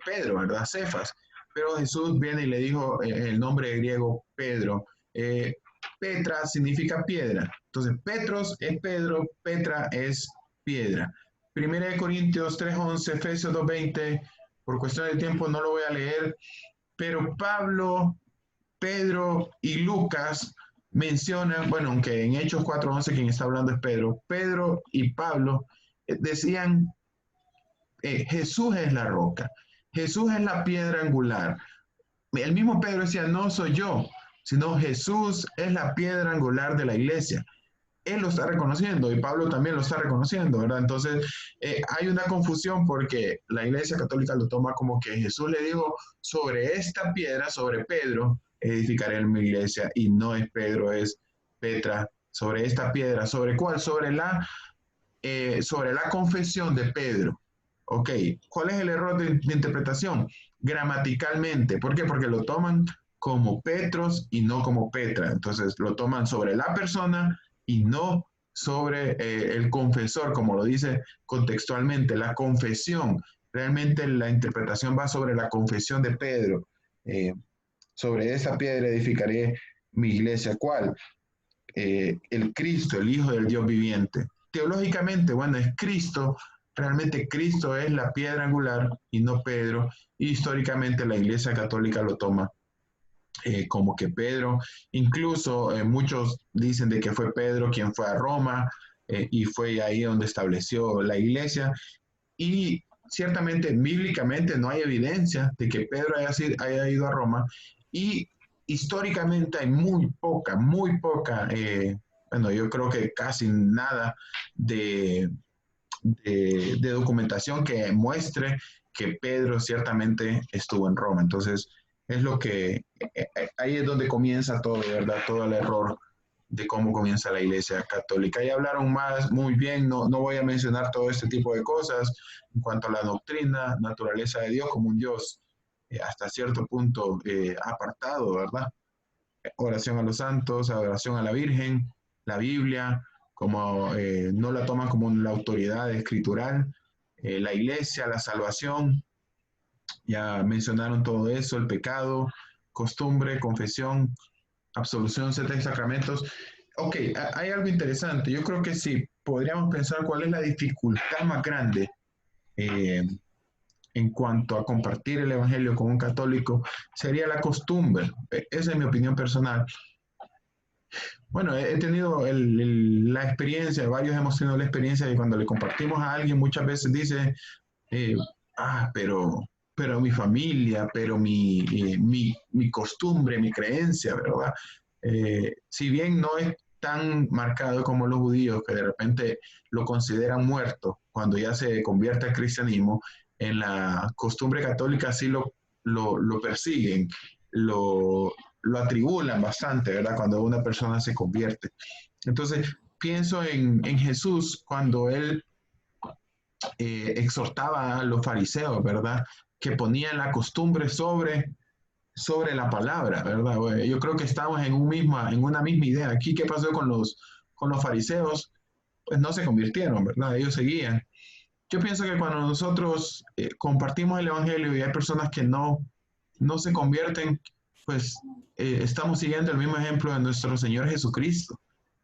Pedro, ¿verdad? Cefas. Pero Jesús viene y le dijo el nombre griego Pedro. Petra significa piedra. Entonces, Petros es Pedro, Petra es piedra. 1 Corintios 3:11, Efesios 2:20, por cuestión de tiempo no lo voy a leer, pero Pablo, Pedro y Lucas mencionan, bueno, aunque en Hechos 4:11 quien está hablando es Pedro, Pedro y Pablo decían, Jesús es la roca, Jesús es la piedra angular. El mismo Pedro decía, no soy yo, sino Jesús es la piedra angular de la iglesia. Él lo está reconociendo y Pablo también lo está reconociendo, ¿verdad? Entonces, hay una confusión porque la Iglesia Católica lo toma como que Jesús le dijo, sobre esta piedra, sobre Pedro, edificaré mi iglesia, y no es Pedro, es Petra, sobre esta piedra. ¿Sobre cuál? Sobre la confesión de Pedro. Ok, ¿cuál es el error de interpretación? Gramaticalmente, ¿por qué? Porque lo toman como Petros y no como Petra. Entonces, lo toman sobre la persona y no sobre el confesor, como lo dice contextualmente, la confesión. Realmente la interpretación va sobre la confesión de Pedro. Sobre esa piedra edificaré mi iglesia. ¿Cuál? El Cristo, el Hijo del Dios viviente. Teológicamente, bueno, es Cristo. Realmente Cristo es la piedra angular y no Pedro. Y históricamente la Iglesia Católica lo toma como que Pedro, incluso muchos dicen de que fue Pedro quien fue a Roma y fue ahí donde estableció la iglesia, y ciertamente bíblicamente no hay evidencia de que Pedro haya ido a Roma, y históricamente hay muy poca, bueno, yo creo que casi nada de documentación que muestre que Pedro ciertamente estuvo en Roma. Entonces, es lo que, ahí es donde comienza todo, ¿verdad? Todo el error de cómo comienza la Iglesia Católica. Y hablaron más, muy bien, no voy a mencionar todo este tipo de cosas en cuanto a la doctrina, naturaleza de Dios como un Dios hasta cierto punto apartado, ¿verdad? Oración a los santos, adoración a la Virgen, la Biblia, como no la toman como la autoridad escritural, la Iglesia, la salvación. Ya mencionaron todo eso, el pecado, costumbre, confesión, absolución, 7 sacramentos. Ok, hay algo interesante. Yo creo que sí, podríamos pensar cuál es la dificultad más grande en cuanto a compartir el Evangelio con un católico, sería la costumbre. Esa es mi opinión personal. Bueno, he tenido la experiencia, varios hemos tenido la experiencia de cuando le compartimos a alguien, muchas veces dice, pero mi familia, pero mi costumbre, mi creencia, ¿verdad? Si bien no es tan marcado como los judíos, que de repente lo consideran muerto cuando ya se convierte al cristianismo, en la costumbre católica sí lo lo persiguen, lo atribulan bastante, ¿verdad? Cuando una persona se convierte. Entonces, pienso en Jesús cuando él exhortaba a los fariseos, ¿verdad? Que ponían la costumbre sobre la palabra, ¿verdad? Yo creo que estamos en una misma idea. Aquí, ¿qué pasó con los fariseos? Pues no se convirtieron, ¿verdad? Ellos seguían. Yo pienso que cuando nosotros compartimos el evangelio y hay personas que no se convierten, pues estamos siguiendo el mismo ejemplo de nuestro Señor Jesucristo.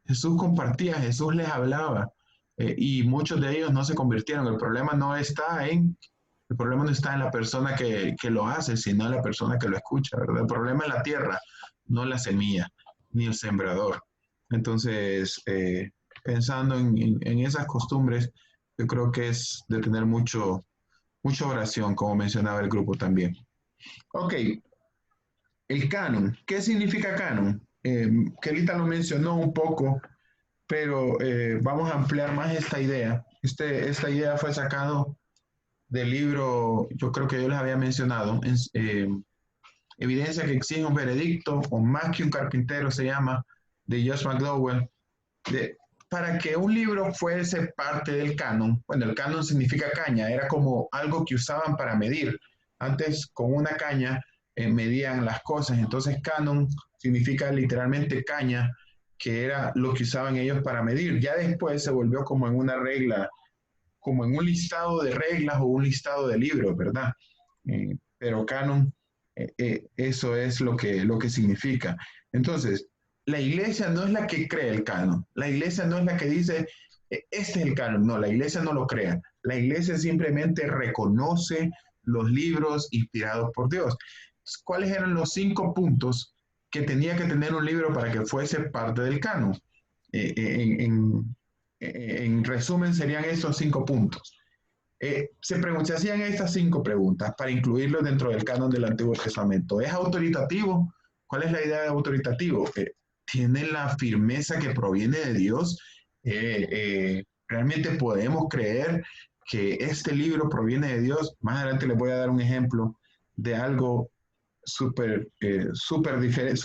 Jesús compartía, Jesús les hablaba, y muchos de ellos no se convirtieron. El problema no está en la persona que lo hace, sino en la persona que lo escucha, ¿verdad? El problema es la tierra, no la semilla, ni el sembrador. Entonces, pensando en esas costumbres, yo creo que es de tener mucha oración, como mencionaba el grupo también. Ok, el canon. ¿Qué significa canon? Kelita lo mencionó un poco, pero vamos a ampliar más esta idea. Esta idea fue sacado del libro, yo creo que yo les había mencionado, Evidencia que exige un veredicto, o Más que un carpintero se llama, de Josh McDowell. Para que un libro fuese parte del canon, bueno, el canon significa caña, era como algo que usaban para medir. Antes con una caña medían las cosas, entonces canon significa literalmente caña, que era lo que usaban ellos para medir. Ya después se volvió como en una regla, como en un listado de reglas o un listado de libros, ¿verdad? Pero canon, eso es lo que significa. Entonces, la iglesia no es la que cree el canon. La iglesia no es la que dice, este es el canon. No, la iglesia no lo crea. La iglesia simplemente reconoce los libros inspirados por Dios. ¿Cuáles eran los 5 puntos que tenía que tener un libro para que fuese parte del canon? En resumen, serían estos 5 puntos. Se hacían estas 5 preguntas para incluirlo dentro del canon del Antiguo Testamento. ¿Es autoritativo? ¿Cuál es la idea de autoritativo? ¿Tiene la firmeza que proviene de Dios? ¿Realmente podemos creer que este libro proviene de Dios? Más adelante les voy a dar un ejemplo de algo súper diferente,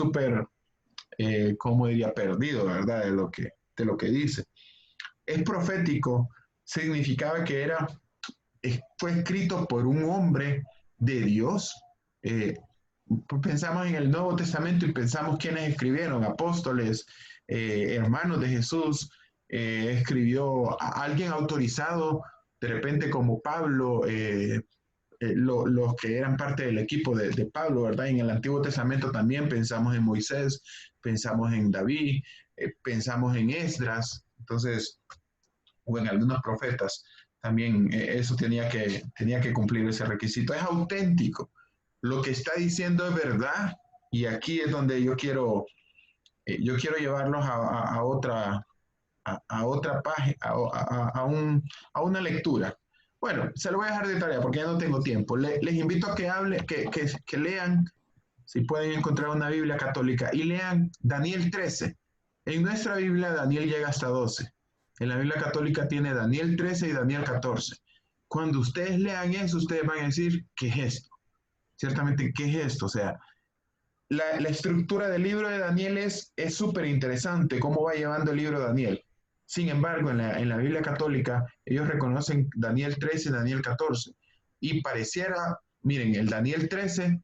¿cómo diría? Perdido, ¿verdad? De lo que dice. Es profético, significaba que fue escrito por un hombre de Dios. Pensamos en el Nuevo Testamento y pensamos quiénes escribieron, apóstoles, hermanos de Jesús, escribió a alguien autorizado, de repente como Pablo, los que eran parte del equipo de Pablo, ¿verdad? En el Antiguo Testamento también pensamos en Moisés, pensamos en David, pensamos en Esdras, entonces, o en algunos profetas, también eso tenía que cumplir ese requisito. Es auténtico. Lo que está diciendo es verdad, y aquí es donde yo quiero llevarlos a otra página, a una lectura. Bueno, se lo voy a dejar de tarea porque ya no tengo tiempo. Les invito a que lean, si pueden encontrar una Biblia católica, y lean Daniel 13. En nuestra Biblia Daniel llega hasta 12. En la Biblia católica tiene Daniel 13 y Daniel 14. Cuando ustedes lean eso, ustedes van a decir, ¿qué es esto? Ciertamente, ¿qué es esto? O sea, la estructura del libro de Daniel es súper interesante, cómo va llevando el libro de Daniel. Sin embargo, en la Biblia católica, ellos reconocen Daniel 13 y Daniel 14. Y pareciera, miren, el Daniel 13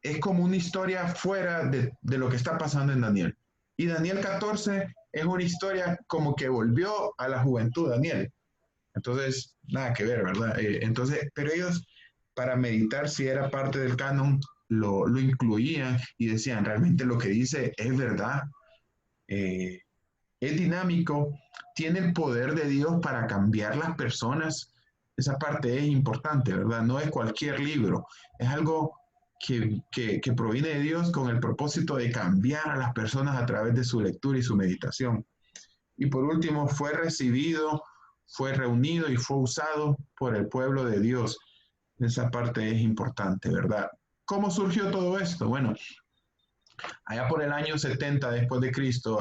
es como una historia fuera de lo que está pasando en Daniel. Y Daniel 14 es una historia como que volvió a la juventud Daniel. Entonces, nada que ver, ¿verdad? Pero ellos, para meditar si era parte del canon, lo incluían y decían, realmente lo que dice es verdad. Es dinámico, tiene el poder de Dios para cambiar las personas. Esa parte es importante, ¿verdad? No es cualquier libro, es algo que proviene de Dios con el propósito de cambiar a las personas a través de su lectura y su meditación. Y por último, fue recibido, fue reunido y fue usado por el pueblo de Dios. Esa parte es importante, ¿verdad? ¿Cómo surgió todo esto? Bueno, allá por el año 70 después de Cristo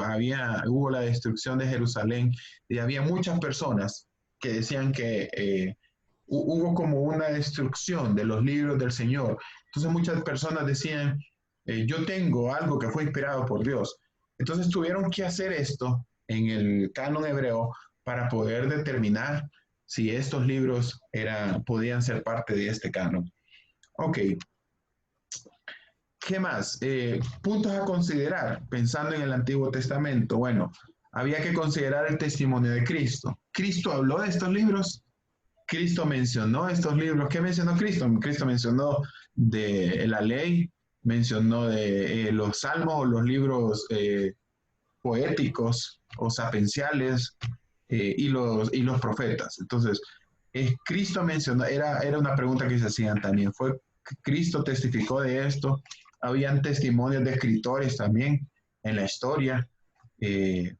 hubo la destrucción de Jerusalén y había muchas personas que decían que hubo como una destrucción de los libros del Señor. Entonces muchas personas decían, yo tengo algo que fue inspirado por Dios. Entonces tuvieron que hacer esto en el canon hebreo para poder determinar si estos libros podían ser parte de este canon. Ok. ¿Qué más? Puntos a considerar pensando en el Antiguo Testamento. Bueno, había que considerar el testimonio de Cristo. ¿Cristo habló de estos libros? ¿Cristo mencionó estos libros? ¿Qué mencionó Cristo? Cristo mencionó de la ley, mencionó de los salmos o los libros poéticos o sapenciales y los profetas. Entonces, Cristo mencionó, era una pregunta que se hacían también. ¿Cristo testificó de esto? Habían testimonios de escritores también en la historia. De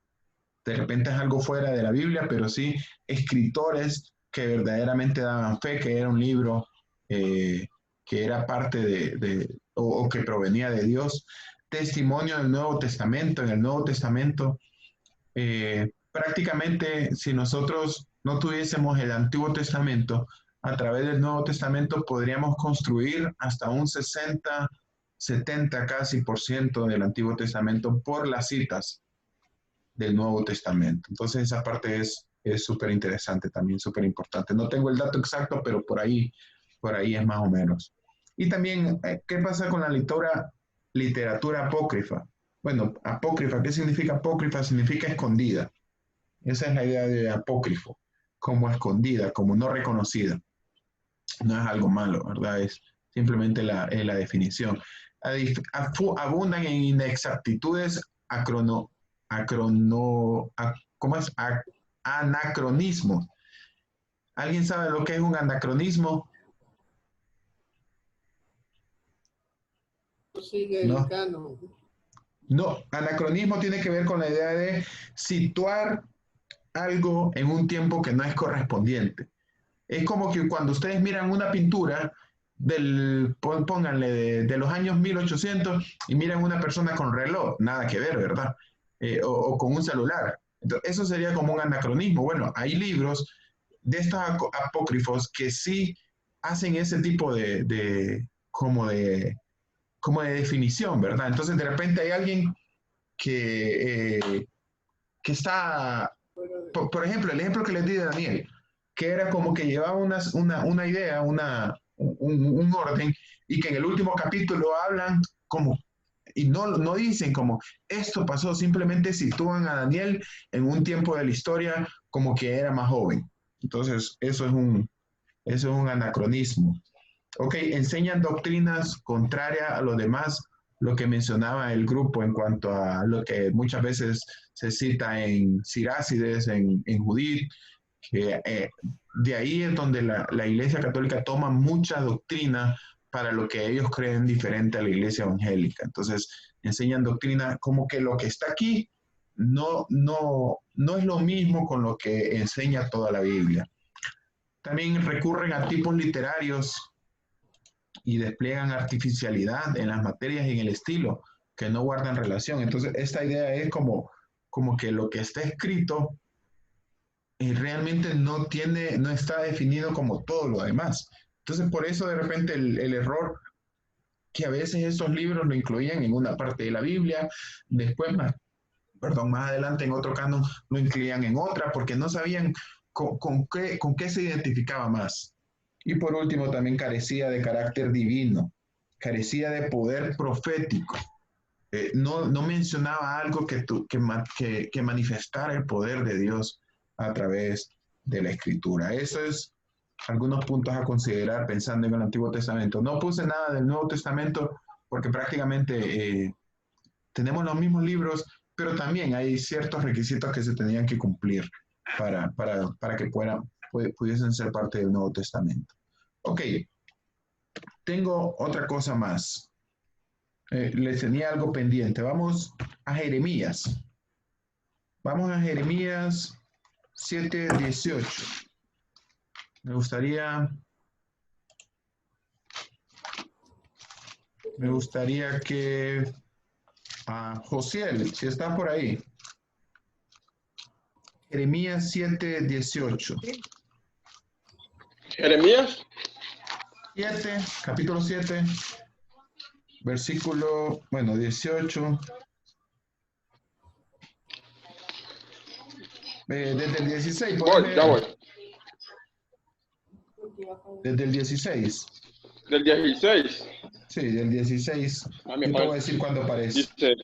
repente es algo fuera de la Biblia, pero sí escritores que verdaderamente daban fe que era un libro que era parte o que provenía de Dios. Testimonio del Nuevo Testamento. En el Nuevo Testamento, prácticamente si nosotros no tuviésemos el Antiguo Testamento, a través del Nuevo Testamento podríamos construir hasta un 60, 70 casi % del Antiguo Testamento por las citas del Nuevo Testamento. Entonces esa parte es súper interesante también, súper importante. No tengo el dato exacto, pero por ahí es más o menos. Y también, ¿qué pasa con la literatura apócrifa? Bueno, apócrifa, ¿qué significa apócrifa? Significa escondida. Esa es la idea de apócrifo, como escondida, como no reconocida. No es algo malo, ¿verdad? Es simplemente la definición. Abundan en inexactitudes, anacronismos. ¿Alguien sabe lo que es un anacronismo? Sigue el canon. No, anacronismo tiene que ver con la idea de situar algo en un tiempo que no es correspondiente. Es como que cuando ustedes miran una pintura pónganle de los años 1800 y miran una persona con reloj, nada que ver, ¿verdad? O con un celular. Entonces, eso sería como un anacronismo. Bueno, hay libros de estos apócrifos que sí hacen ese tipo como de definición, ¿verdad? Entonces, de repente hay alguien que está, por ejemplo, el ejemplo que les di de Daniel, que era como que llevaba una idea, un orden, y que en el último capítulo hablan como, y no dicen como, esto pasó, simplemente sitúan a Daniel en un tiempo de la historia como que era más joven. Entonces, eso es un anacronismo. Ok, enseñan doctrinas contrarias a los demás, lo que mencionaba el grupo en cuanto a lo que muchas veces se cita en Sirácides, en Judith, que de ahí es donde la Iglesia Católica toma mucha doctrina para lo que ellos creen diferente a la Iglesia Evangélica. Entonces, enseñan doctrina como que lo que está aquí no es lo mismo con lo que enseña toda la Biblia. También recurren a tipos literarios y despliegan artificialidad en las materias y en el estilo que no guardan relación. Entonces, esta idea es como que lo que está escrito realmente no está definido como todo lo demás. Entonces, por eso de repente el error que a veces estos libros lo incluían en una parte de la Biblia, después más adelante en otro canon lo incluían en otra, porque no sabían con qué se identificaba más. Y por último, también carecía de carácter divino, carecía de poder profético. No mencionaba algo que manifestara el poder de Dios a través de la Escritura. Eso es algunos puntos a considerar pensando en el Antiguo Testamento. No puse nada del Nuevo Testamento porque prácticamente tenemos los mismos libros, pero también hay ciertos requisitos que se tenían que cumplir para que pudiesen ser parte del Nuevo Testamento. Ok, tengo otra cosa más. Les tenía algo pendiente. Vamos a Jeremías. Vamos a Jeremías 7:18. Me gustaría que Josiel, si está por ahí. Jeremías 7:18. Jeremías 7, capítulo 7, versículo, 18. Desde el 16. Ya voy. Desde el 16. Del 16. Sí, del 16. Yo te voy a decir cuándo aparece. Dice,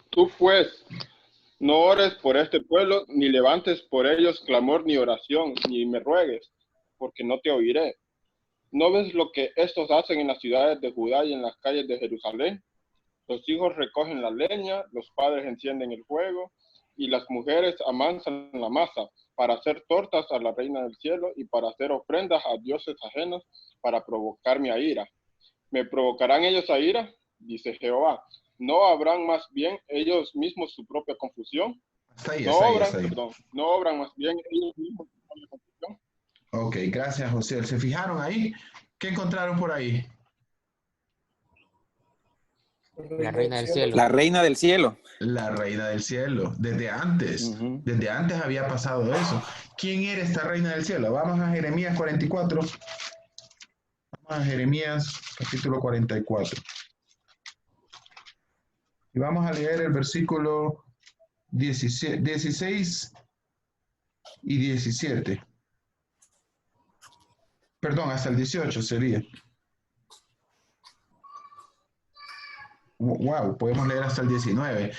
tú pues, no ores por este pueblo, ni levantes por ellos clamor ni oración, ni me ruegues, porque no te oiré. ¿No ves lo que estos hacen en las ciudades de Judá y en las calles de Jerusalén? Los hijos recogen la leña, los padres encienden el fuego, y las mujeres amansan la masa para hacer tortas a la reina del cielo y para hacer ofrendas a dioses ajenos para provocarme a ira. ¿Me provocarán ellos a ira? Dice Jehová. ¿No habrán más bien ellos mismos su propia confusión? No obran más bien ellos mismos su propia confusión. Ok, gracias, José. ¿Se fijaron ahí? ¿Qué encontraron por ahí? La reina del cielo. La reina del cielo. La reina del cielo. Desde antes. Desde antes había pasado eso. ¿Quién era esta reina del cielo? Vamos a Jeremías 44. Vamos a Jeremías capítulo 44. Y vamos a leer el versículo 16 y 17. Perdón, hasta el 18 sería. Wow, podemos leer hasta el 19.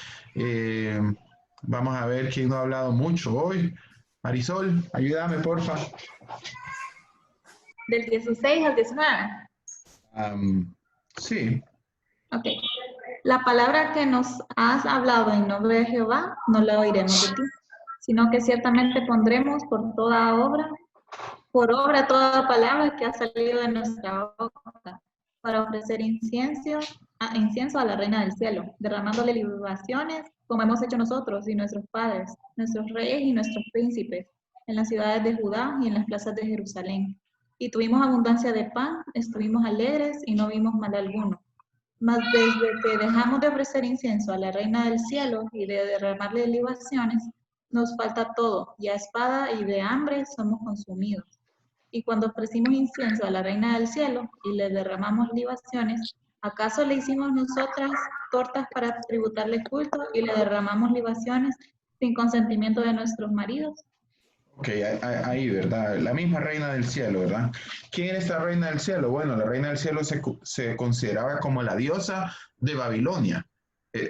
Vamos a ver quién no ha hablado mucho hoy. Marisol, ayúdame, porfa. ¿Del 16 al 19? Sí. Ok. La palabra que nos has hablado en nombre de Jehová no la oiremos de ti, sino que ciertamente pondremos por obra toda palabra que ha salido de nuestra boca, para ofrecer incienso a la reina del cielo, derramándole libaciones, como hemos hecho nosotros y nuestros padres, nuestros reyes y nuestros príncipes, en las ciudades de Judá y en las plazas de Jerusalén. Y tuvimos abundancia de pan, estuvimos alegres y no vimos mal alguno. Mas desde que dejamos de ofrecer incienso a la reina del cielo y de derramarle libaciones, nos falta todo, y a espada y de hambre somos consumidos. Y cuando ofrecimos incienso a la reina del cielo y le derramamos libaciones, ¿acaso le hicimos nosotras tortas para tributarle culto y le derramamos libaciones sin consentimiento de nuestros maridos? Ok, ahí, ¿verdad? La misma reina del cielo, ¿verdad? ¿Quién era esta reina del cielo? Bueno, la reina del cielo se consideraba como la diosa de Babilonia.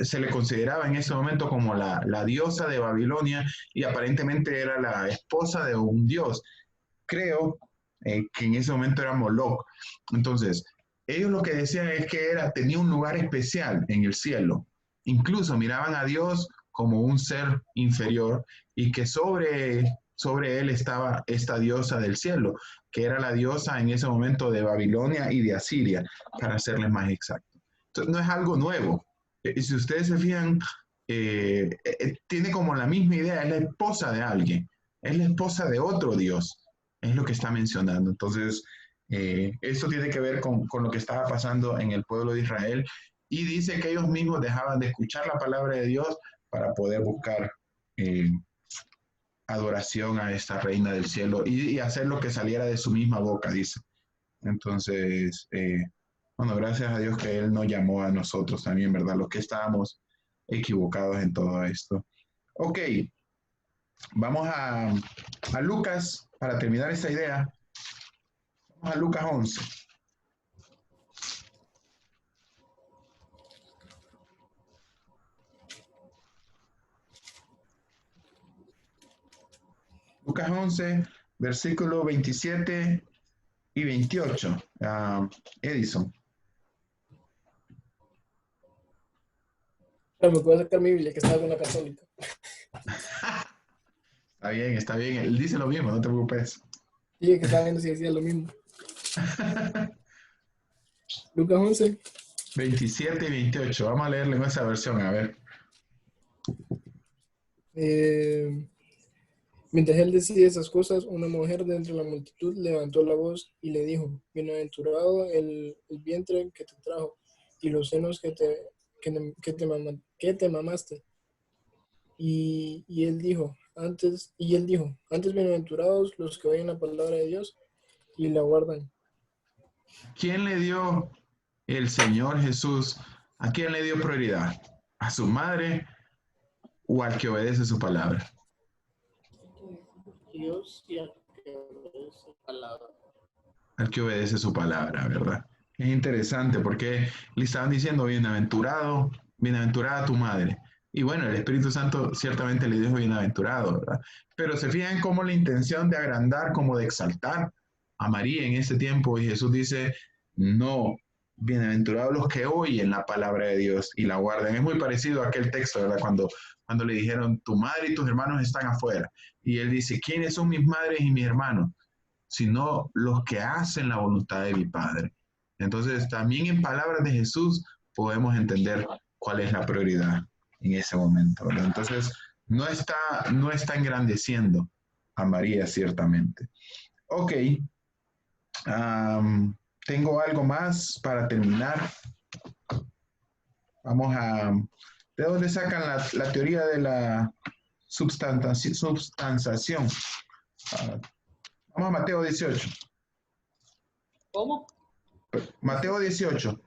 Se le consideraba en ese momento como la diosa de Babilonia y aparentemente era la esposa de un dios. Creo que en ese momento era Moloch. Entonces, ellos lo que decían es que tenía un lugar especial en el cielo. Incluso miraban a Dios como un ser inferior y que sobre él estaba esta diosa del cielo, que era la diosa en ese momento de Babilonia y de Asiria, para serles más exacto. Entonces, no es algo nuevo. Si ustedes se fijan, tiene como la misma idea, es la esposa de alguien, es la esposa de otro dios, es lo que está mencionando. Entonces, eso tiene que ver con lo que estaba pasando en el pueblo de Israel, y dice que ellos mismos dejaban de escuchar la palabra de Dios para poder buscar adoración a esta reina del cielo y hacer lo que saliera de su misma boca, dice. Entonces, bueno, gracias a Dios que Él nos llamó a nosotros también, ¿verdad? Los que estábamos equivocados en todo esto. Ok, vamos a Lucas para terminar esta idea. Vamos a Lucas 11. Lucas 11, versículo 27 y 28. Edison. Me puedo sacar mi Biblia, que estaba con la católica. Está bien. Él dice lo mismo, no te preocupes. Sí, que estaba viendo si decía lo mismo. Lucas 11. 27 y 28. Vamos a leerle en esa versión, a ver. Mientras él decía esas cosas, una mujer de entre la multitud levantó la voz y le dijo: bienaventurado el vientre que te trajo y los senos que te mamaste. Y él dijo: y él dijo, antes bienaventurados los que oyen la palabra de Dios y la guardan. ¿Quién le dio el Señor Jesús? ¿A quién le dio prioridad? ¿A su madre o al que obedece su palabra? Dios y al que obedece su palabra. Al que obedece su palabra, ¿verdad? Es interesante porque le estaban diciendo, bienaventurado, bienaventurada tu madre. Y bueno, el Espíritu Santo ciertamente le dijo bienaventurado, ¿verdad? Pero se fijan cómo la intención de agrandar, como de exaltar a María en ese tiempo, y Jesús dice, no, bienaventurados los que oyen la palabra de Dios y la guardan. Es muy parecido a aquel texto, ¿verdad? Cuando le dijeron, tu madre y tus hermanos están afuera. Y él dice, ¿quiénes son mis madres y mis hermanos? Sino los que hacen la voluntad de mi Padre. Entonces, también en palabras de Jesús podemos entender cuál es la prioridad en ese momento, ¿verdad? Entonces, no está engrandeciendo a María, ciertamente. Ok. Tengo algo más para terminar. Vamos a... ¿De dónde sacan la teoría de la substanciación? Vamos a Mateo 18. ¿Cómo? Mateo 18.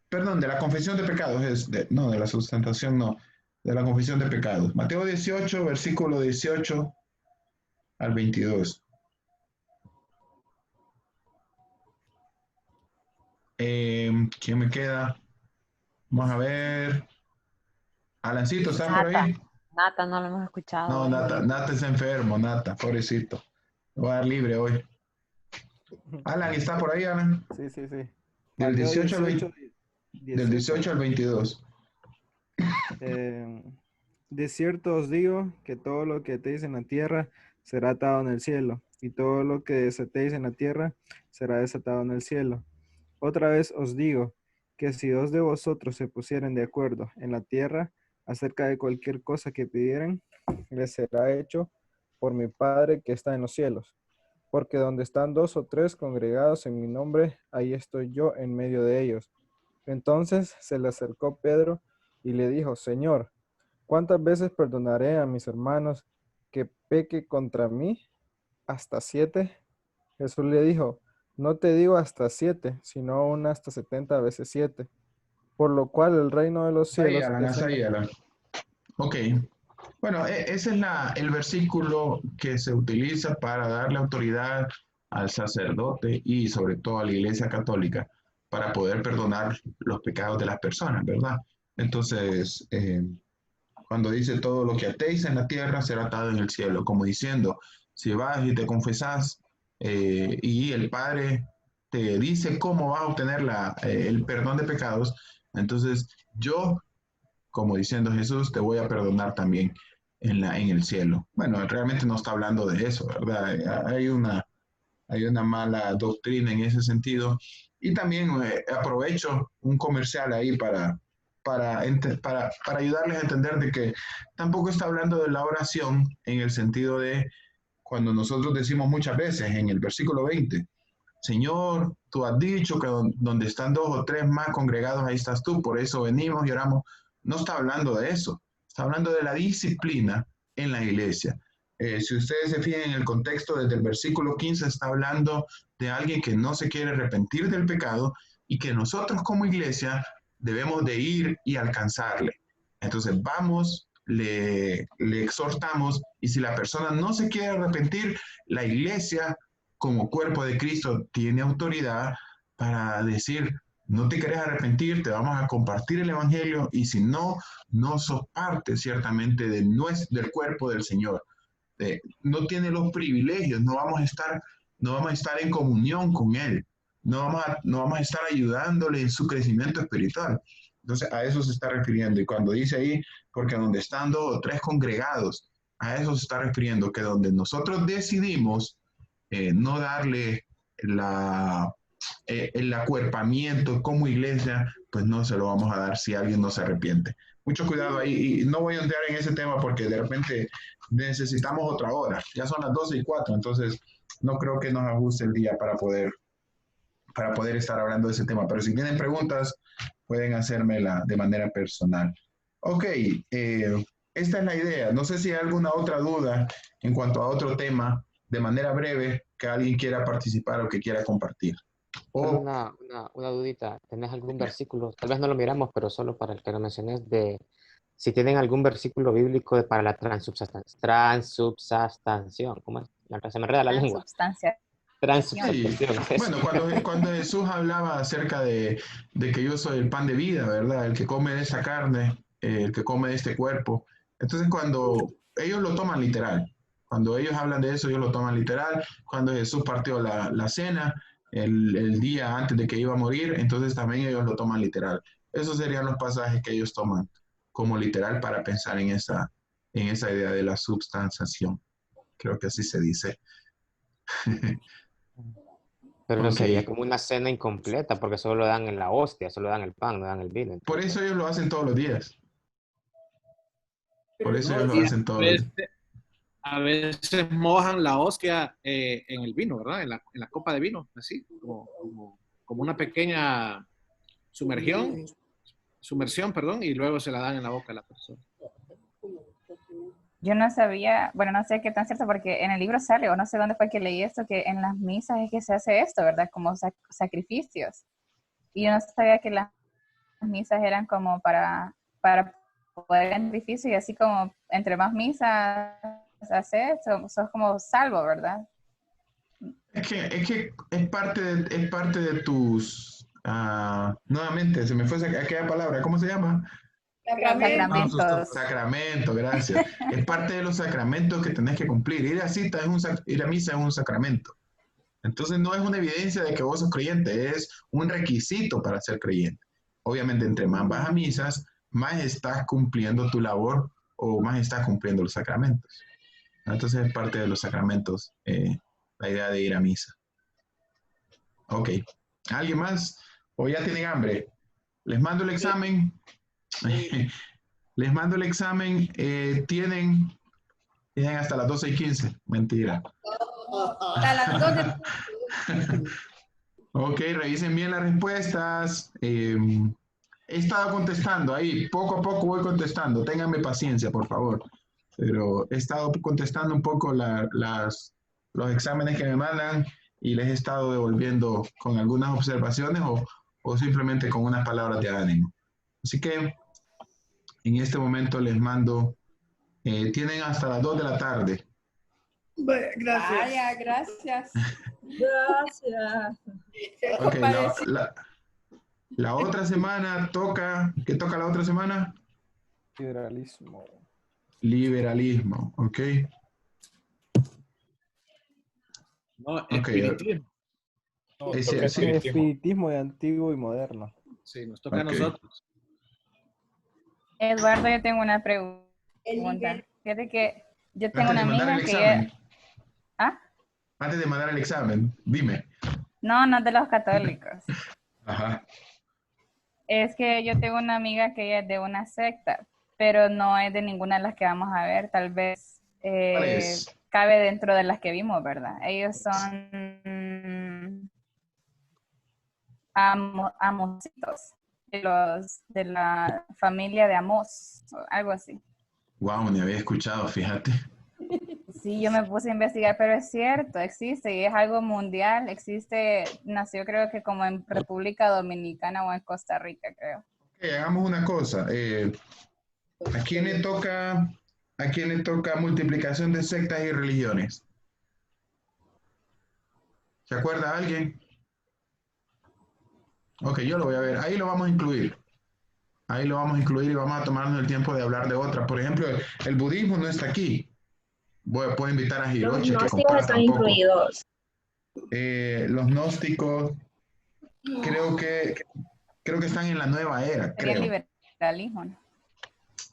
Perdón, de la confesión de pecados. No, de la sustentación no. De la confesión de pecados. Mateo 18, versículo 18 al 22. ¿Quién me queda? Vamos a ver. Alancito, ¿estás por ahí? Nata, no lo hemos escuchado. No, Nata está enfermo, Nata, pobrecito. Lo voy a dar libre hoy. Alan, ¿está por ahí, Alan? Sí. Del 18 al 22. De cierto os digo que todo lo que atéis en la tierra será atado en el cielo, y todo lo que desatéis en la tierra será desatado en el cielo. Otra vez os digo que si dos de vosotros se pusieren de acuerdo en la tierra acerca de cualquier cosa que pidieren, les será hecho por mi Padre que está en los cielos. Porque donde están 2 o 3 congregados en mi nombre, ahí estoy yo en medio de ellos. Entonces se le acercó Pedro y le dijo, Señor, ¿cuántas veces perdonaré a mis hermanos que peque contra mí? ¿Hasta 7? Jesús le dijo, no te digo hasta 7, sino aún hasta 70 veces 7. Por lo cual el reino de los cielos... Alan. Ok. Bueno, ese es el versículo que se utiliza para darle autoridad al sacerdote y sobre todo a la Iglesia Católica para poder perdonar los pecados de las personas, ¿verdad? Entonces, cuando dice todo lo que atéis en la tierra será atado en el cielo, como diciendo, si vas y te confesás y el Padre te dice cómo vas a obtener el perdón de pecados, entonces yo, como diciendo Jesús, te voy a perdonar también en el cielo. Bueno, realmente no está hablando de eso, ¿verdad? Hay una mala doctrina en ese sentido. Y también aprovecho un comercial ahí para ayudarles a entender de que tampoco está hablando de la oración en el sentido de cuando nosotros decimos muchas veces en el versículo 20, Señor, tú has dicho que donde están 2 o 3 más congregados, ahí estás tú, por eso venimos y oramos. No está hablando de eso, está hablando de la disciplina en la iglesia. Si ustedes se fijan en el contexto, desde el versículo 15 está hablando de alguien que no se quiere arrepentir del pecado y que nosotros como iglesia debemos de ir y alcanzarle. Entonces vamos, le exhortamos, y si la persona no se quiere arrepentir, la iglesia como cuerpo de Cristo tiene autoridad para decir, no te querés arrepentir, te vamos a compartir el evangelio, y si no sos parte ciertamente del cuerpo del Señor. No tiene los privilegios, no vamos a estar en comunión con Él, no vamos a estar ayudándole en su crecimiento espiritual. Entonces a eso se está refiriendo, y cuando dice ahí, porque donde están 2 o 3 congregados, a eso se está refiriendo, que donde nosotros decidimos no darle el acuerpamiento como iglesia, pues no se lo vamos a dar si alguien no se arrepiente. Mucho cuidado ahí, y no voy a entrar en ese tema porque de repente necesitamos otra hora. Ya son las 12:04, entonces no creo que nos ajuste el día para poder estar hablando de ese tema. Pero si tienen preguntas, pueden hacérmela de manera personal. Ok, esta es la idea. No sé si hay alguna otra duda en cuanto a otro tema, de manera breve, que alguien quiera participar o que quiera compartir. Solo una dudita. ¿Tenés algún versículo? Tal vez no lo miramos, pero solo para el que lo mencioné, de si tienen algún versículo bíblico para la transubstanciación. ¿Cómo es? Se me enreda la lengua. Transubstanciación. Sí. Bueno, cuando Jesús hablaba acerca de que yo soy el pan de vida, ¿verdad? El que come de esta carne, el que come de este cuerpo. Entonces, cuando ellos lo toman literal, cuando ellos hablan de eso, ellos lo toman literal. Cuando Jesús partió la cena, el día antes de que iba a morir, entonces también ellos lo toman literal. Esos serían los pasajes que ellos toman como literal para pensar en esa idea de la substanciación. Creo que así se dice. Pero no sería como una cena incompleta, porque solo lo dan en la hostia, solo dan el pan, no dan el vino. Por eso ellos lo hacen todos los días. Por eso ellos lo hacen todos los días. A veces mojan la hostia en el vino, ¿verdad? En la copa de vino, así, como una pequeña sumersión, y luego se la dan en la boca a la persona. Yo no sabía, bueno, no sé qué tan cierto, porque en el libro sale, o no sé dónde fue que leí esto, que en las misas es que se hace esto, ¿verdad? Como sacrificios. Y yo no sabía que las misas eran como para poder sacrificio, y así como entre más misas haces, sos como salvo, ¿verdad? Es que es parte de tus... nuevamente, se me fue aquella palabra, ¿cómo se llama? Sacramentos. Sacramento, gracias. Es parte de los sacramentos que tenés que cumplir. Ir a misa es un sacramento. Entonces no es una evidencia de que vos sos creyente, es un requisito para ser creyente. Obviamente, entre más vas a misas, más estás cumpliendo tu labor o más estás cumpliendo los sacramentos. Entonces es parte de los sacramentos la idea de ir a misa. Ok. ¿Alguien más? ¿O ya tienen hambre? Les mando el examen. Les mando el examen. Tienen hasta las 12:15. Mentira. Hasta las 12. Ok, revisen bien las respuestas. He estado contestando ahí. Poco a poco voy contestando. Ténganme paciencia, por favor. Pero he estado contestando un poco los exámenes que me mandan y les he estado devolviendo con algunas observaciones o simplemente con unas palabras de ánimo. Así que en este momento les mando, tienen hasta las 2 de la tarde. Gracias. Vaya, gracias. Gracias. Ok, la otra semana toca, ¿qué toca la otra semana? Liberalismo. Liberalismo, ok. No, espiritismo. No, espiritismo de antiguo y moderno. Sí, nos toca a nosotros. Eduardo, yo tengo una pregunta. Fíjate que yo tengo una amiga que... ¿Ah? Antes de mandar el examen, dime. No, no es de los católicos. Ajá. Es que yo tengo una amiga que ella es de una secta, pero no es de ninguna de las que vamos a ver. Tal vez cabe dentro de las que vimos, ¿verdad? Ellos son amositos, de la familia de Amós, algo así. Wow, ni había escuchado, fíjate. Sí, yo me puse a investigar, pero es cierto, existe y es algo mundial, nació creo que como en República Dominicana o en Costa Rica, creo. Ok, hagamos una cosa. ¿A quién le toca multiplicación de sectas y religiones? ¿Se acuerda alguien? Ok, yo lo voy a ver. Ahí lo vamos a incluir. Ahí lo vamos a incluir y vamos a tomarnos el tiempo de hablar de otra. Por ejemplo, el budismo no está aquí. Puedo invitar a Hiroshi que comparta un poco. Incluidos. Los gnósticos creo que están en la nueva era. Sería liberalismo, ¿no?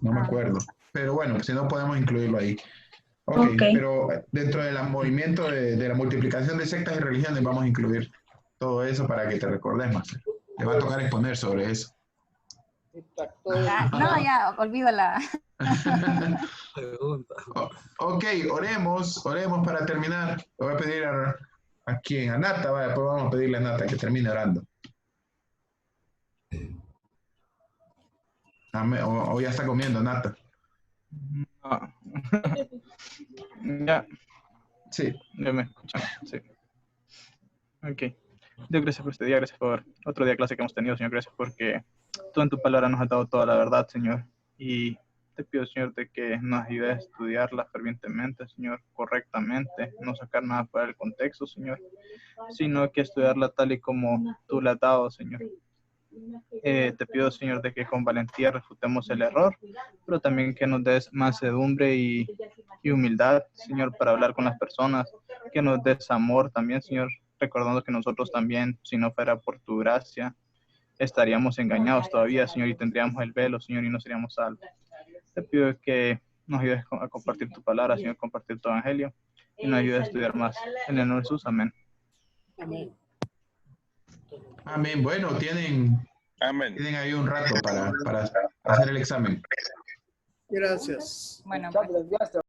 No me acuerdo. Pero bueno, si no podemos incluirlo ahí. Okay. Pero dentro del movimiento de la multiplicación de sectas y religiones vamos a incluir todo eso para que te recordes más. Te va a tocar exponer sobre eso. No, ya, olvídala. Ok, oremos para terminar. Le voy a pedir a quién, a Nata, vaya, pues vamos a pedirle a Nata que termine orando. O ya está comiendo, Nata. No. Ya. Sí, ya me escuchan. Sí. Ok. Dios, gracias por este día, gracias por otro día de clase que hemos tenido, Señor. Gracias porque tú en tu palabra nos has dado toda la verdad, Señor. Y te pido, Señor, de que nos ayudes a estudiarla fervientemente, Señor, correctamente, no sacar nada fuera del contexto, Señor, sino que estudiarla tal y como tú la has dado, Señor. Te pido, Señor, de que con valentía refutemos el error, pero también que nos des mansedumbre y humildad, Señor, para hablar con las personas, que nos des amor también, Señor, recordando que nosotros también, si no fuera por tu gracia, estaríamos engañados todavía, Señor, y tendríamos el velo, Señor, y no seríamos salvos. Te pido que nos ayudes a compartir tu palabra, Señor, compartir tu evangelio, y nos ayudes a estudiar más. En el nombre de Jesús, amén. Amén. Amén. Bueno, tienen ahí un rato para hacer el examen. Gracias. Bueno, Muchas gracias.